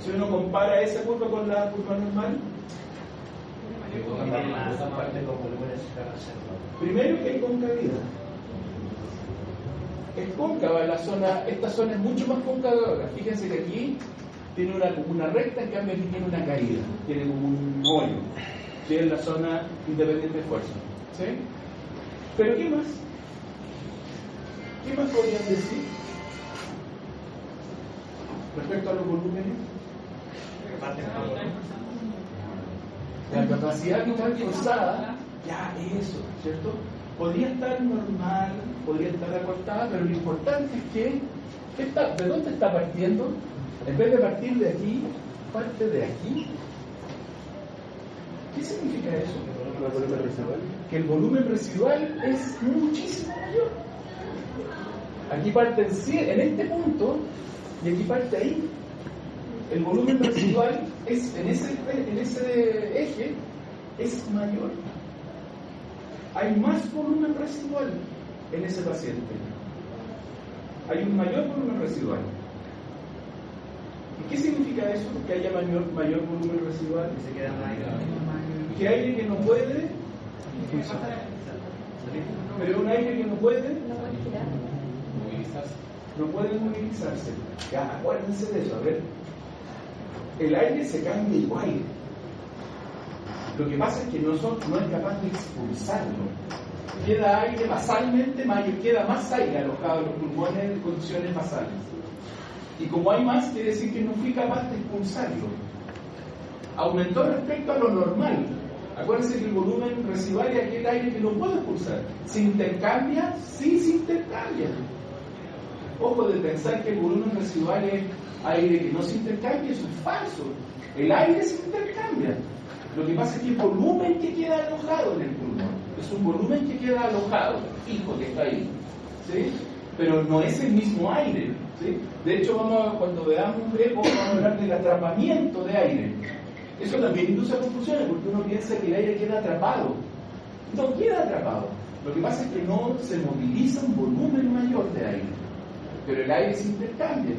Si uno compara esa curva con la curva normal, primero que hay concavidad. Es cóncava la zona, esta zona es mucho más cóncava. Fíjense que aquí tiene una recta, en cambio aquí tiene una caída, tiene como un hoyo, que es la zona independiente de fuerza. ¿Sí? Pero ¿qué más? ¿Qué más podrían decir respecto a los volúmenes? La capacidad vital forzada, ya eso, ¿cierto? Podría estar normal, podría estar acortada, pero lo importante es que ¿de dónde está partiendo? En vez de partir de aquí, parte de aquí. ¿Qué significa eso? Que el volumen residual es muchísimo mayor. Aquí parte en este punto y aquí parte ahí. El volumen residual es en ese eje es mayor. Hay más volumen residual en ese paciente. Hay un mayor volumen residual. ¿Y qué significa eso? Que haya mayor volumen residual. Que aire que no puede, pero un aire que no puede movilizarse. Ya, acuérdense de eso. A ver, el aire se cambia igual. Lo que pasa es que no es capaz de expulsarlo. queda aire basalmente mayor, queda más aire alojado en los pulmones en condiciones basales. Y como hay más, quiere decir que no fui capaz de expulsarlo. Aumentó respecto a lo normal. Acuérdense que el volumen residual es aquel aire que no puedo expulsar. ¿Se intercambia? Sí, se intercambia. Ojo de pensar que el volumen residual es aire que no se intercambia, eso es falso. El aire se intercambia. Lo que pasa es que el volumen que queda alojado en el pulmón es un volumen que queda alojado, fijo, que está ahí, ¿sí? Pero no es el mismo aire, ¿sí? De hecho, cuando veamos un eco, vamos a hablar del atrapamiento de aire. Eso también induce a confusiones, porque uno piensa que el aire queda atrapado. No queda atrapado. Lo que pasa es que no se moviliza un volumen mayor de aire, pero el aire se intercambia.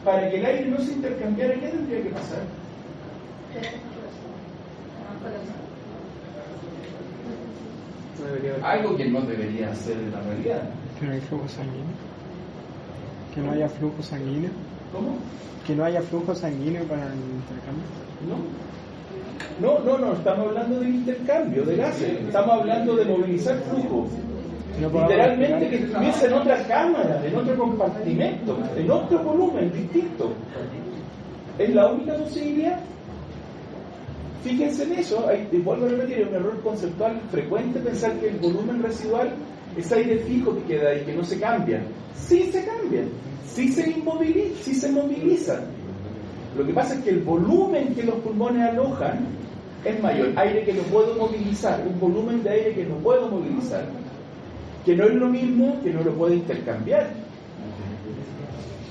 Para que el aire no se intercambiara, ¿qué tendría que pasar? Algo que no debería ser en la realidad. Que no hay flujo sanguíneo. Que no haya flujo sanguíneo. ¿Cómo? Que no haya flujo sanguíneo para el intercambio. No, estamos hablando de intercambio de gases. Estamos hablando de movilizar flujo. No podemos Literalmente que explicar. estuviese en otra cámara, en otro compartimento, en otro volumen distinto. Es la única posibilidad. Fíjense en eso, y vuelvo a repetir, es un error conceptual frecuente pensar que el volumen residual es aire fijo que queda ahí, que no se cambia. Sí se cambia, sí se moviliza. Lo que pasa es que el volumen que los pulmones alojan es mayor, aire que no puedo movilizar, un volumen de aire que no puedo movilizar, que no es lo mismo que no lo puedo intercambiar.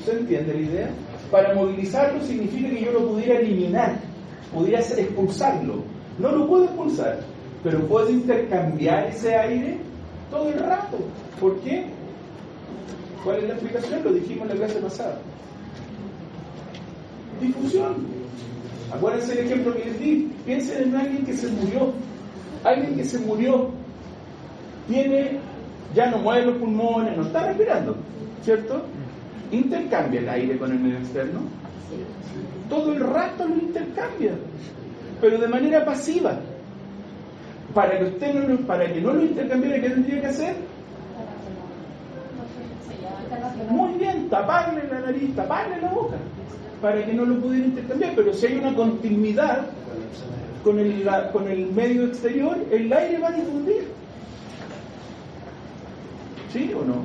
¿Se entiende la idea? Para movilizarlo significa que yo lo pudiera eliminar, pudiera expulsarlo. No lo puedo expulsar, pero puedo intercambiar ese aire todo el rato. ¿Por qué? ¿Cuál es la explicación? Lo dijimos en la clase pasada. Difusión. Acuérdense el ejemplo que les di. Piensen en alguien que se murió. Alguien que se murió ya no mueve los pulmones, no está respirando, ¿cierto? Intercambia el aire con el medio externo. Todo el rato lo intercambia, pero de manera pasiva. Para que no lo intercambiara, ¿qué tendría que hacer? Muy bien, taparle la nariz, taparle la boca, para que no lo pudiera intercambiar. Pero si hay una continuidad con el medio exterior, el aire va a difundir. ¿Sí o no?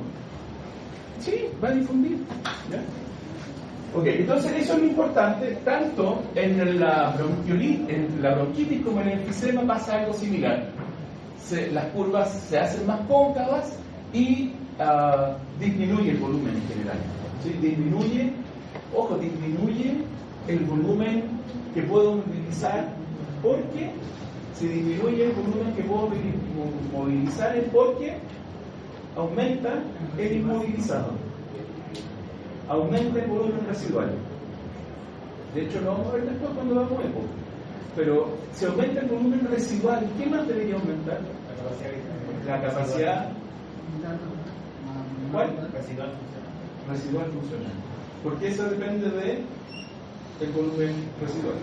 Sí, va a difundir. ¿Ya? Ok, entonces eso es lo importante. Tanto en la bronquitis como en el enfisema pasa algo similar. Las curvas se hacen más cóncavas y disminuye el volumen en general. ¿Sí? Disminuye el volumen que puedo movilizar, porque si disminuye el volumen que puedo movilizar es porque aumenta el inmovilizado, aumenta el volumen residual. De hecho, lo vamos a ver después cuando vamos a EPO. Pero si aumenta el volumen residual, ¿qué más debería aumentar? La capacidad. ¿Cuál? Residual funcional. Porque eso depende del volumen residual.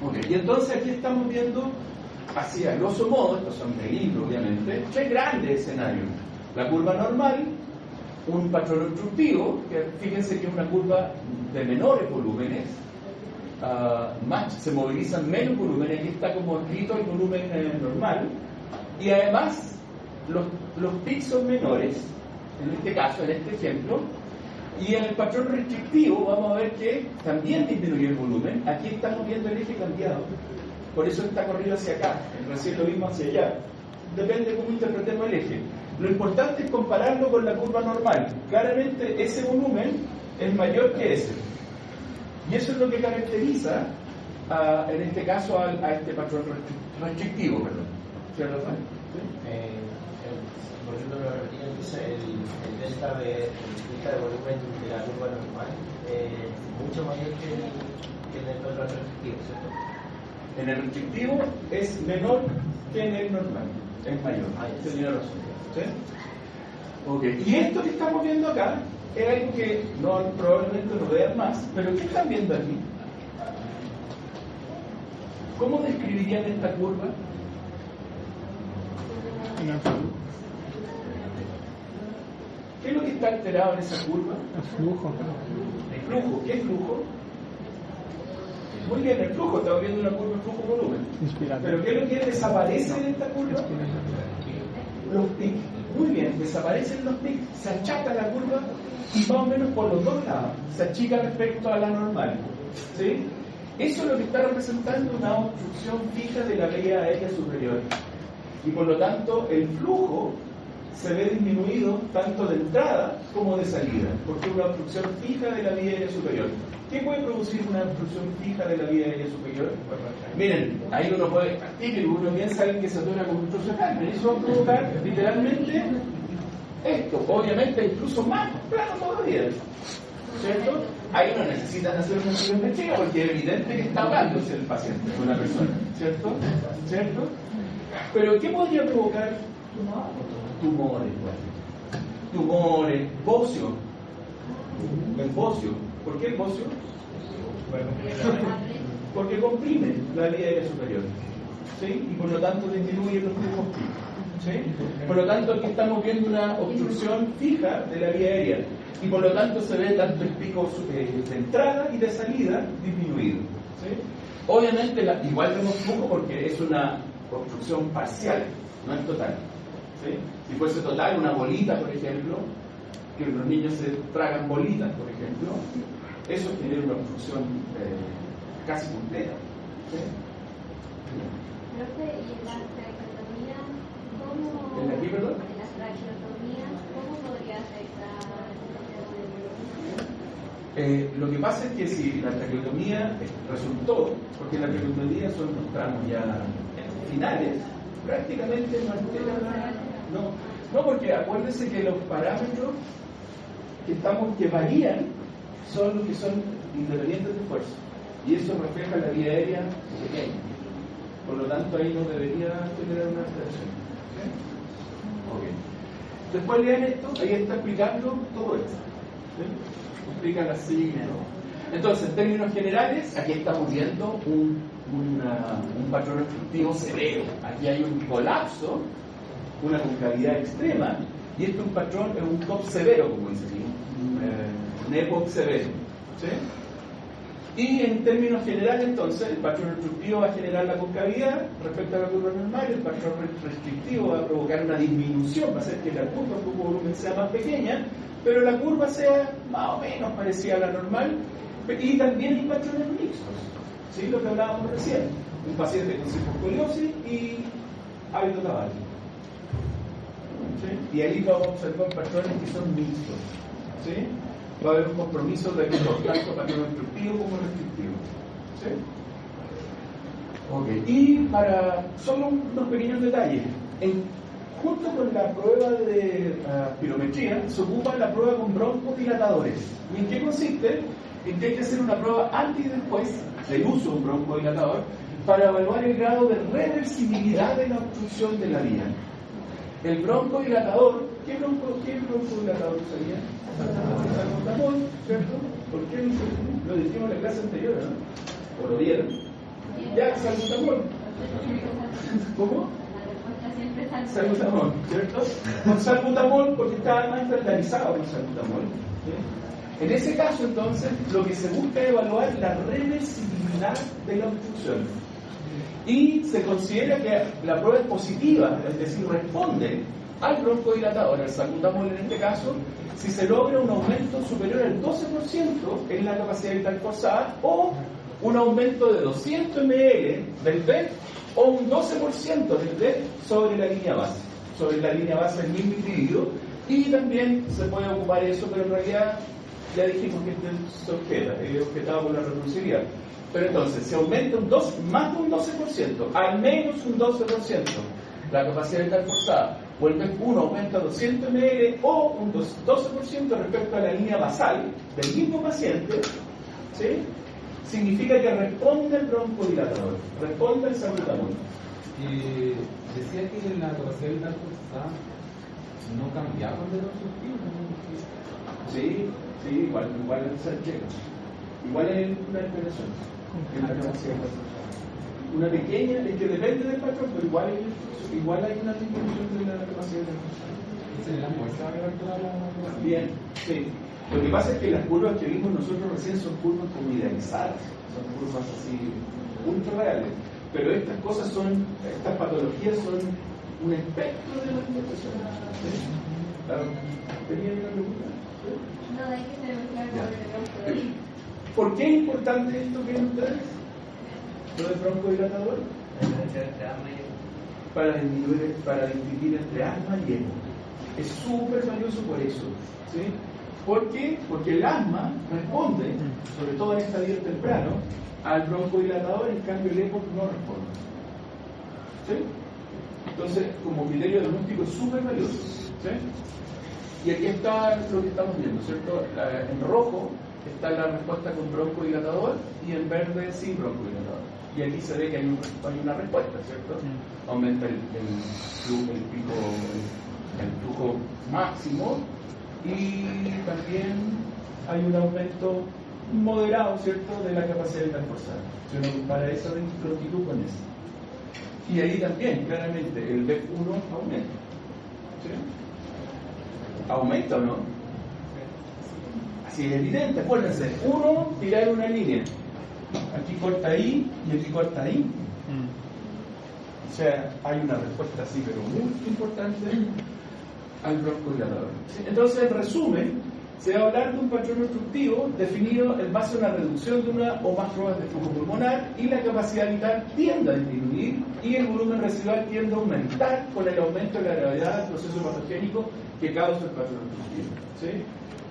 Okay. Y entonces aquí estamos viendo, así a grosso modo, estos son de libro obviamente, tres grandes escenarios. La curva normal, un patrón obstructivo, que fíjense que es una curva de menores volúmenes, se movilizan menos volúmenes, aquí está como escrito el volumen normal, y además los pics son menores, en este caso, en este ejemplo, y en el patrón restrictivo vamos a ver que también disminuye el volumen. Aquí estamos viendo el eje cambiado, por eso está corrido hacia acá, recién lo vimos hacia allá. Depende de cómo interpretemos el eje. Lo importante es compararlo con la curva normal. Claramente ese volumen es mayor que ese. Y eso es lo que caracteriza, en este caso, a este patrón restrictivo. ¿Cierto? Volviendo a lo repetir, entonces el delta de volumen de la curva normal es mucho mayor que en el patrón restrictivo, ¿cierto? En el restrictivo es menor que en el normal, es mayor. Tiene razón. ¿Sí? Okay. Y esto que estamos viendo acá es algo que probablemente no vean más, pero ¿qué están viendo aquí? ¿Cómo describirían esta curva? En absoluto. ¿Qué es lo que está alterado en esa curva? El flujo. El flujo. ¿Qué es flujo? Muy bien, el flujo. Estamos viendo una curva de flujo-volumen. Pero ¿qué es lo que desaparece en esta curva? Los pics. Muy bien, desaparecen los pics, se achaca la curva y más o menos por los dos lados se achica respecto a la normal. ¿Sí? Eso es lo que está representando una obstrucción fija de la vía aérea superior. Y por lo tanto, el flujo se ve disminuido tanto de entrada como de salida, porque es una obstrucción fija de la vía aérea superior. ¿Qué puede producir una obstrucción fija de la vía aérea superior? Miren, ahí uno puede, uno piensa en que se atora con un trozo de carne, eso va a provocar literalmente esto, obviamente incluso más plano todavía, ¿cierto? Ahí no necesitan hacer una cinemetría porque es evidente que está ahogándose el paciente, una persona, ¿cierto? ¿Cierto? Pero ¿qué podría provocar? Tumores, tumores, bocio. El bocio. ¿Por qué el bocio? Porque comprime la vía aérea superior, ¿sí? Y por lo tanto disminuye los flujos picos, ¿sí? Por lo tanto aquí estamos viendo una obstrucción fija de la vía aérea y por lo tanto se ve tanto el pico de entrada y de salida disminuido, ¿sí? Obviamente igual vemos flujo porque es una obstrucción parcial, no es total, ¿sí? Si fuese total, una bolita, por ejemplo, que los niños se tragan bolitas, por ejemplo, eso genera una obstrucción casi completa, ¿sí? Profe, ¿y en la traqueotomía cómo? ¿En la qué, perdón? En las traqueotomías, ¿cómo podría afectar lo que pasa es que si la traqueotomía resultó, porque la traqueotomía son los tramos ya finales, prácticamente no altera nada. No, porque acuérdense que los parámetros que varían son los que son independientes de fuerza, y eso refleja la vía aérea pequeña. Por lo tanto, ahí no debería tener una alteración. ¿Sí? Okay. Después lean esto, ahí está explicando todo esto. ¿Sí? Explica la signa. Entonces, en términos generales, aquí estamos viendo un patrón obstructivo severo. Aquí hay un colapso, una concavidad extrema, y esto es un patrón, es un COP severo, como dice aquí, un EPOC severo. ¿Sí? Y en términos generales, entonces, el patrón obstructivo va a generar la concavidad respecto a la curva normal, el patrón restrictivo va a provocar una disminución, va a hacer que la curva por volumen sea más pequeña, pero la curva sea más o menos parecida a la normal, y también hay patrones mixtos, ¿sí? Lo que hablábamos recién, un paciente con cifoescoliosis y hábito tabáquico. ¿Sí? Y ahí vamos a observar patrones que son mixtos, ¿sí? Va a haber un compromiso de tanto patrón obstructivo como restrictivo, ¿sí? Okay. Y para solo unos pequeños detalles, junto con la prueba de pirometría se ocupa la prueba con broncodilatadores. ¿Y en qué consiste? En que hay que hacer una prueba antes y después del uso de un broncodilatador para evaluar el grado de reversibilidad de la obstrucción de la vía. El broncodilatador, ¿qué broncodilatador usaría? Salbutamol, ¿cierto? ¿Por qué lo dijimos en la clase anterior, no? ¿O lo vieron? Ya, salbutamol. ¿Cómo? Salbutamol, ¿cierto? Con salbutamol, porque está más estandarizado con salbutamol. ¿Sí? En ese caso, entonces, lo que se busca es evaluar la reversibilidad de la obstrucción. Y se considera que la prueba es positiva, es decir, responde al broncodilatador, al salbutamol en este caso, si se logra un aumento superior al 12% en la capacidad vital forzada o un aumento de 200 ml del VEF o un 12% del VEF sobre la línea base del mismo individuo, y también se puede ocupar eso, pero en realidad ya dijimos que se objeta, es objetado por la reproducibilidad. Pero entonces, se aumenta más de un 12%, al menos un 12%, la capacidad vital forzada, o el VEF1 aumenta 200 ml o un 12% respecto a la línea basal del mismo paciente, ¿sí? Significa que responde el broncodilatador, responde el salbutamol. Decía que la capacidad vital forzada no cambiaba de los objetivos. Sí, igual se checa. Igual es una alteración en la capacidad vital forzada. una pequeña, es que depende del patrón, pero igual hay una disminución de la capacidad de transversal. ¿Se la muestra la Bien, sí. Lo que pasa es que las curvas que vimos nosotros recién son curvas como idealizadas, son curvas así ultra reales, pero estas cosas son, estas patologías son un espectro de la interpretación. ¿Tenía una pregunta? No, hay que ser muy claro sobre el bronco. ¿Por qué es importante esto que ven ustedes? ¿Lo del broncodilatador? Para distinguir entre asma y EPO. Es súper valioso por eso. ¿Sí? ¿Por qué? Porque el asma responde, sobre todo en estadio temprano, al broncodilatador, en cambio el EPO no responde. ¿Sí? Entonces, como criterio diagnóstico es súper valioso. ¿Sí? Y aquí está lo que estamos viendo, ¿cierto? En rojo está la respuesta con broncodilatador y en verde sin broncodilatador. Y aquí se ve que hay una respuesta, ¿cierto? Aumenta el flujo máximo y también hay un aumento moderado, ¿cierto?, de la capacidad vital forzada. Si uno compara esa longitud con esa. Y ahí también, claramente, el BEF1 aumenta. ¿Sí? ¿Aumenta o no? Así es evidente, acuérdense, uno tirar una línea, aquí corta ahí y aquí corta ahí. O sea, hay una respuesta así, pero muy importante al broncodilatador. ¿Sí? Entonces, en resumen, se va a hablar de un patrón obstructivo definido en base a una reducción de una o más pruebas de flujo pulmonar y la capacidad vital tiende a disminuir y el volumen residual tiende a aumentar con el aumento de la gravedad del proceso patogénico que causa el patrón obstructivo. ¿Sí?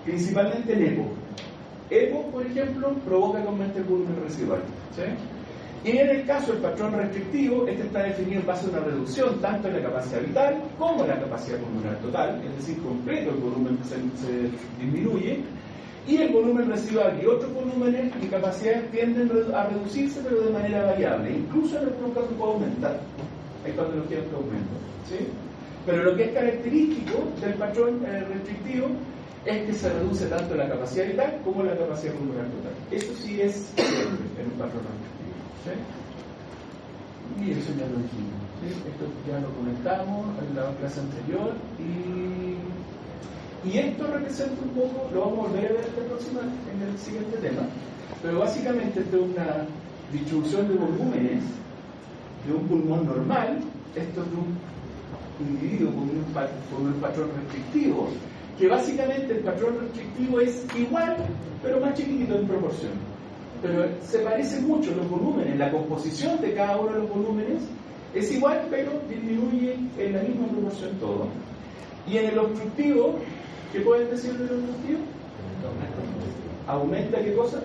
Principalmente en EPO. EPO, por ejemplo, provoca que aumente el volumen residual. ¿Sí? Y en el caso del patrón restrictivo, este está definido en base a una reducción tanto en la capacidad vital como en la capacidad pulmonar total, es decir, completo el volumen se disminuye, y el volumen residual y otros volúmenes y capacidades tienden a reducirse, pero de manera variable. Incluso en algunos casos puede aumentar. Hay patologías que aumentan. ¿Sí? Pero lo que es característico del patrón restrictivo es que se reduce tanto la capacidad vital como la capacidad pulmonar total. Eso sí es siempre en un patrón restrictivo. ¿Sí? Y eso ya lo dijimos. ¿Sí? Esto ya lo comentamos en la clase anterior y esto representa un poco, lo vamos a volver a ver en el siguiente tema, pero básicamente esto es una distribución de volúmenes de un pulmón normal, esto es de un individuo con un patrón restrictivo, que básicamente el patrón restrictivo es igual, pero más chiquitito en proporción. Pero se parecen mucho los volúmenes, la composición de cada uno de los volúmenes es igual, pero disminuye en la misma proporción todo. Y en el obstructivo, ¿qué pueden decir del obstructivo? ¿Aumenta qué cosa?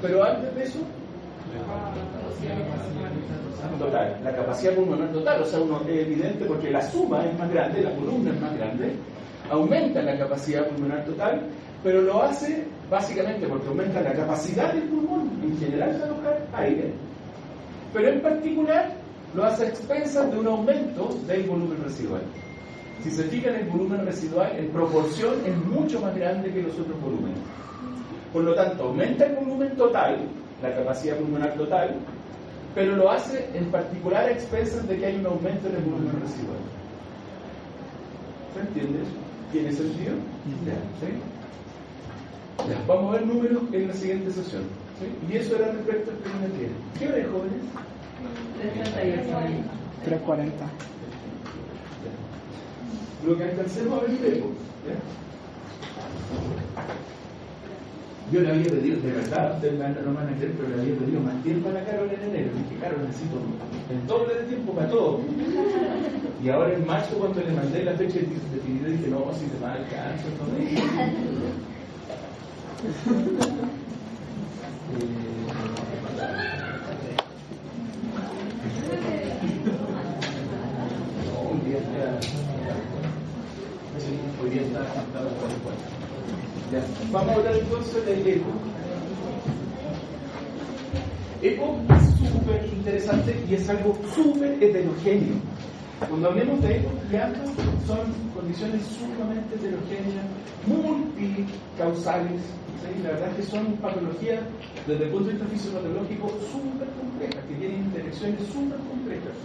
Pero antes de eso, total, la capacidad pulmonar total, o sea, uno es evidente porque la suma es más grande, la columna es más grande, aumenta la capacidad pulmonar total, pero lo hace básicamente porque aumenta la capacidad del pulmón en general de alojar aire, pero en particular lo hace a expensas de un aumento del volumen residual. Si se fijan, el volumen residual en proporción es mucho más grande que los otros volúmenes. Por lo tanto, aumenta el volumen total, la capacidad pulmonar total, pero lo hace en particular a expensas de que hay un aumento en el volumen residual. ¿Se entiende eso? ¿Tiene sentido? ¿Sí? Ya, vamos a ver números en la siguiente sesión. ¿Sí? Y eso era respecto a espirometría. ¿Qué hora es, jóvenes? 3:40. Lo que alcancemos a ver luego. Yo le había pedido, de verdad, ustedes no me van a creer, pero le había pedido más tiempo a la Carol en enero. Dije, Carol, necesito el doble de tiempo para todo. Y ahora en marzo, cuando le mandé la fecha definitiva, dije, no, si te va a alcanzar, hoy día está sentado por el cuarto. Ya. Vamos a hablar entonces del EPO. EPO es súper interesante y es algo súper heterogéneo. Cuando hablemos de hiato, son condiciones sumamente heterogéneas, multicausales. ¿Sí? La verdad es que son patologías, desde el punto de vista fisiopatológico, súper complejas, que tienen interacciones súper complejas.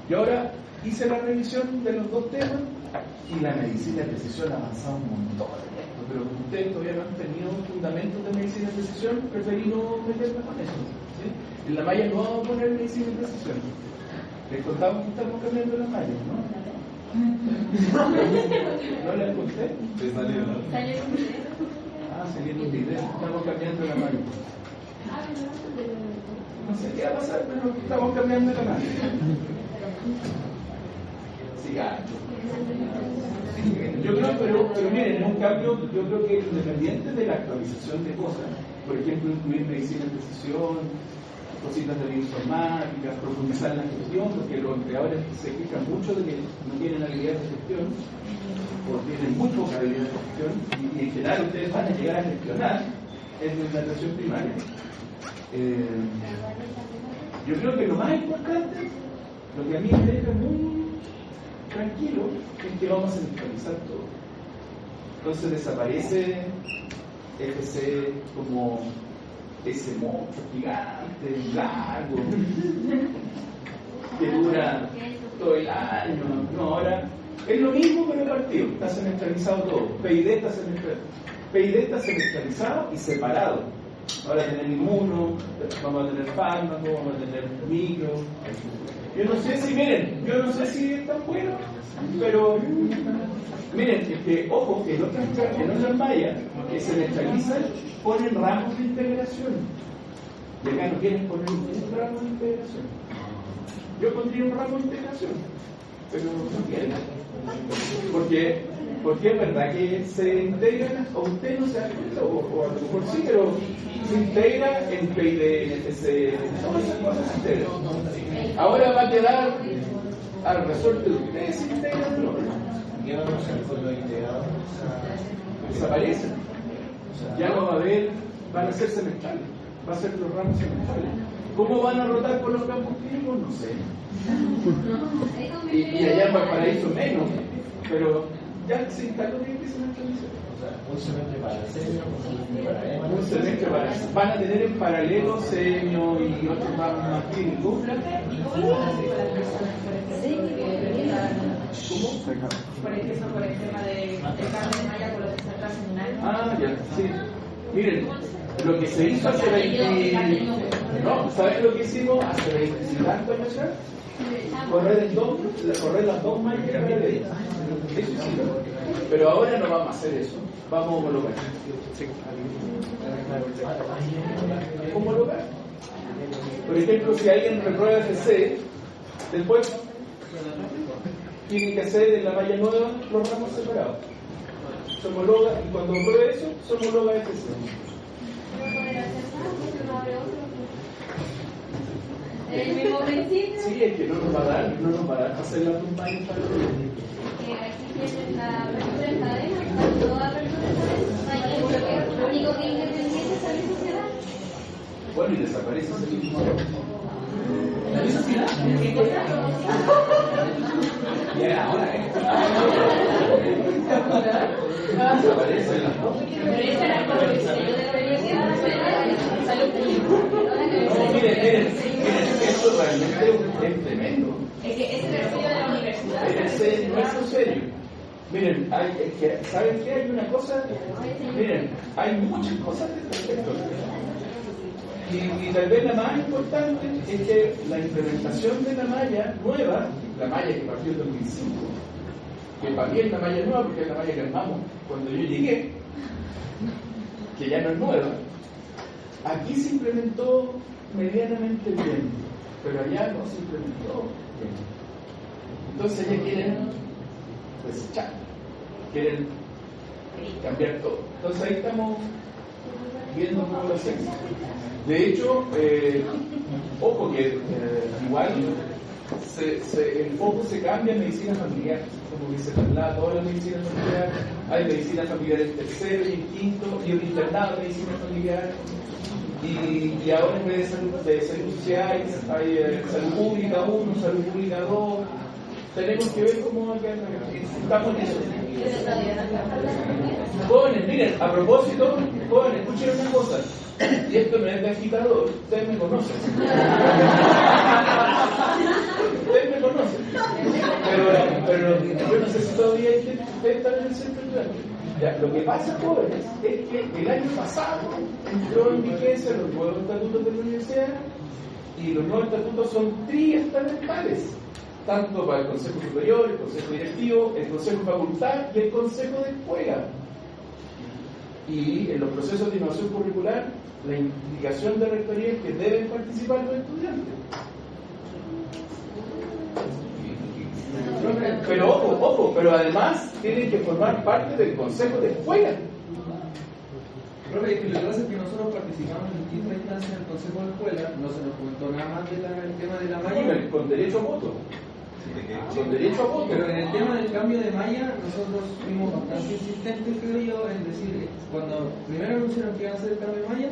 Y ahora hice la revisión de los dos temas y la medicina de precisión ha avanzado un montón. Pero como ustedes todavía no han tenido fundamentos de medicina de precisión, preferí no meterme con eso. ¿Sí? En la malla no vamos a poner medicina de precisión. Les contamos que estamos cambiando la malla, ¿no? ¿No les conté? ¿Te salió? Ah, salió un video. Estamos cambiando la malla. No sé qué va a pasar, pero estamos cambiando la malla. Sigamos. Yo creo, pero miren, es un cambio, yo creo que independiente de la actualización de cosas, por ejemplo, incluir medicina de precisión, cositas de bioinformática, profundizar en la gestión, porque los empleadores se quejan mucho de que no tienen habilidad de gestión, o tienen muy poca habilidad de gestión, y en general ustedes van a llegar a gestionar en la atención primaria. Yo creo que lo más importante, lo que a mí me deja muy tranquilo, es que vamos a centralizar todo. Entonces desaparece FC como ese monstruo gigante, largo, que dura todo el año. No, ahora es lo mismo pero partido, está centralizado todo. PID está centralizado y separado. Ahora tenemos inmuno, vamos a tener fármacos, vamos a tener micro. Yo no sé si es tan bueno, pero miren, es que, ojo, que en otras mallas que se centralizan ponen ramos de integración. Y acá no quieren poner un ramo de integración. Yo pondría un ramo de integración, pero no quieren. Porque es verdad que se integran, o usted no se da cuenta, o a lo mejor sí, pero se integra en PID, en FC, todas esas cosas se integran. Ahora va a quedar al resorte de ustedes se integran en otro. ¿Qué vamos a hacer con los integrados? Desaparecen. Ya no va a haber, van a ser semestrales, va a ser los ramos semestrales. ¿Cómo van a rotar por los campos clínicos? No sé. Y allá en Valparaíso menos, pero ya se instaló bien que se semestraliza. O sea, un semestre para semio, un semestre para EMA. Un semestre van a tener en paralelo semio y otros ramos más clínicos. ¿Cómo lo van a hacer con las personas por ¿Cómo? ejemplo, por el tema del cambio de malla con lo que se atrasa en un año? Ah, ya, sí. Miren, lo que se hizo hace 20... No, ¿sabes lo que hicimos hace 20 y tantos años atrás? Correr las dos mallas paralelas. Eso sí, pero ahora no vamos a hacer eso. Vamos a homologar. Homologar. Por ejemplo, si alguien reprueba FC, después tiene que hacer en la malla nueva los ramos separados. Se homologa, y cuando pruebe eso, se homologa FC. El mismo principio. Sí, es que no nos va a dar para hacer las dos mallas paralelas. Que aquí tienen la apertura en cadena, toda apertura en cadena. Lo único que es independiente es la sociedad. Bueno, y desaparece ese mismo. ¿La sociedad? ¿Qué cosa? Y ahora, desaparece las dos. Pero esa era la cosa que yo debería quedar en salud pública. No, miren, esto realmente es tremendo. Es que ese perfil de la universidad. Es serio. Miren, ¿saben qué? Hay una cosa, miren, hay muchas cosas de respecto. Y tal vez la más importante es que la implementación de la malla nueva, la malla que partió en 2005, que para mí es la malla nueva porque es la malla que armamos cuando yo llegué, que ya no es nueva, aquí se implementó medianamente bien, pero allá no se implementó bien. Entonces ya quieren desechar, quieren cambiar todo. Entonces ahí estamos viendo cómo lo hacemos. De hecho, ojo que igual el foco se cambia en medicina familiar, como que se traslada toda la medicina familiar. Hay medicina familiar en tercero y en quinto, y el internado de medicina familiar. Y ahora en vez de salud social hay salud pública 1, salud pública 2. Tenemos que ver cómo va a quedar la cosa. Estamos en eso. Jóvenes, miren, a propósito, jóvenes, escuchen una cosa. Y esto no es de agitador, ustedes me conocen. Ustedes me conocen. Pero yo no sé si todavía ustedes están en el centro estudiantil. Ya, lo que pasa, jóvenes, es que el año pasado entró en vigencia los nuevos estatutos de la universidad y los nuevos estatutos son triestamentales, tanto para el Consejo Superior, el Consejo Directivo, el Consejo Facultad y el Consejo de Escuela. Y en los procesos de innovación curricular, la indicación de rectoría es que deben participar los estudiantes. Pero ojo, pero además tienen que formar parte del Consejo de Escuela. Profe, lo que pasa es que nosotros participamos en distintas instancias del Consejo de Escuela, no se nos comentó nada más del tema de la malla. Con derecho a voto. Con derecho a voto. Pero en el tema del cambio de malla, nosotros fuimos bastante insistentes, creo yo, en decir, cuando primero anunciaron que iban a hacer el cambio de malla,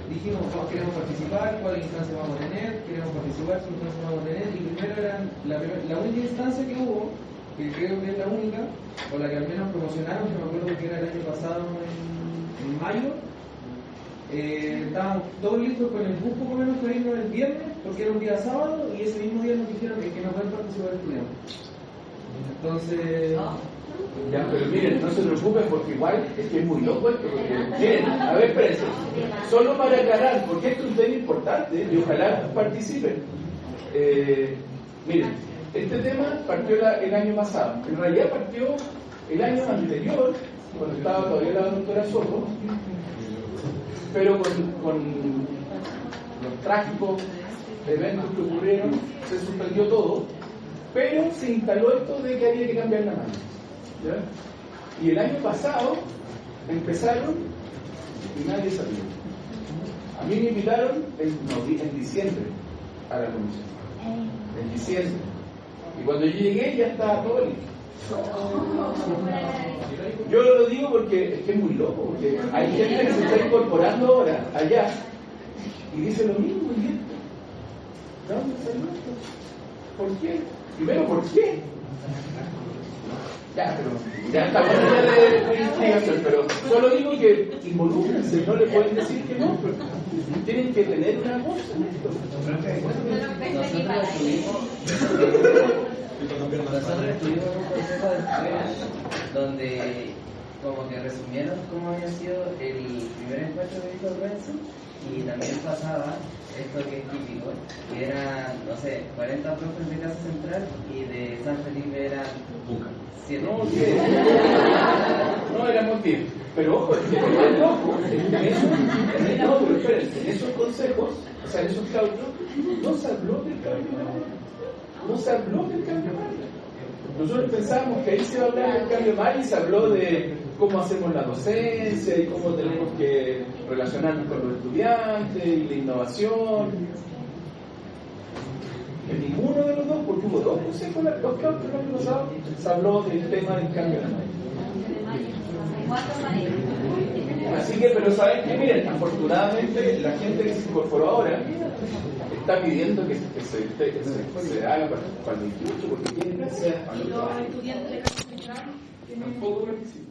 dijimos, queremos participar, cuál instancia vamos a tener, queremos participar, qué instancia vamos a tener, y primero era la única instancia que hubo, que creo que es la única, o la que al menos promocionaron, que me acuerdo que era el año pasado en mayo, estábamos todos listos con el bus poco menos para irnos el viernes, porque era un día sábado, y ese mismo día nos dijeron que no pueden participar estudiantes. Entonces... Ya, pero miren, no se preocupen porque igual es que es muy loco esto. Porque, miren, a ver, espérense. Solo para aclarar, porque esto es un tema importante y ojalá participen. Miren, este tema partió el año pasado. En realidad partió el año anterior, cuando estaba todavía la doctora Soto, pero con los trágicos eventos que ocurrieron, se suspendió todo, pero se instaló esto de que había que cambiar la malla. ¿Ya? Y el año pasado empezaron y nadie sabía. A mí me invitaron en diciembre a la comisión. En diciembre. Y cuando yo llegué ya estaba todo listo. Yo lo digo porque es que es muy loco, porque hay gente que se está incorporando ahora allá y dice lo mismo. ¿Y esto? ¿De dónde salió esto? ¿Por qué? Primero, ¿por qué? Ya, pero ya está bueno de investigación, pero solo digo que involúcrense, no le pueden decir que no, pero tienen que tener una voz en esto. Nosotros estuvimos en un consejo de escuela donde como que resumieron cómo había sido el primer encuentro que hizo Renzo y también pasaba esto que es típico, que eran, no sé, 40 profes de Casa Central y de San Felipe eran 7. No éramos 10. Pero ojo, es que es loco. En esos consejos, o sea, en esos cálculos, no se habló del cambio de malla. No se habló del cambio de malla. Nosotros pensábamos que ahí se iba a hablar del cambio de malla y se habló de cómo hacemos la docencia y cómo tenemos que relacionarnos con los estudiantes y la innovación. En ninguno de los dos, porque hubo dos consejos, los cálculos el año pasado, se habló del tema del cambio de malla. Así que, pero ¿saben qué? Miren, afortunadamente la gente que se incorporó ahora está pidiendo que se haga para el 28 porque quieren hacer. Y los estudiantes de Casa Central tampoco participan.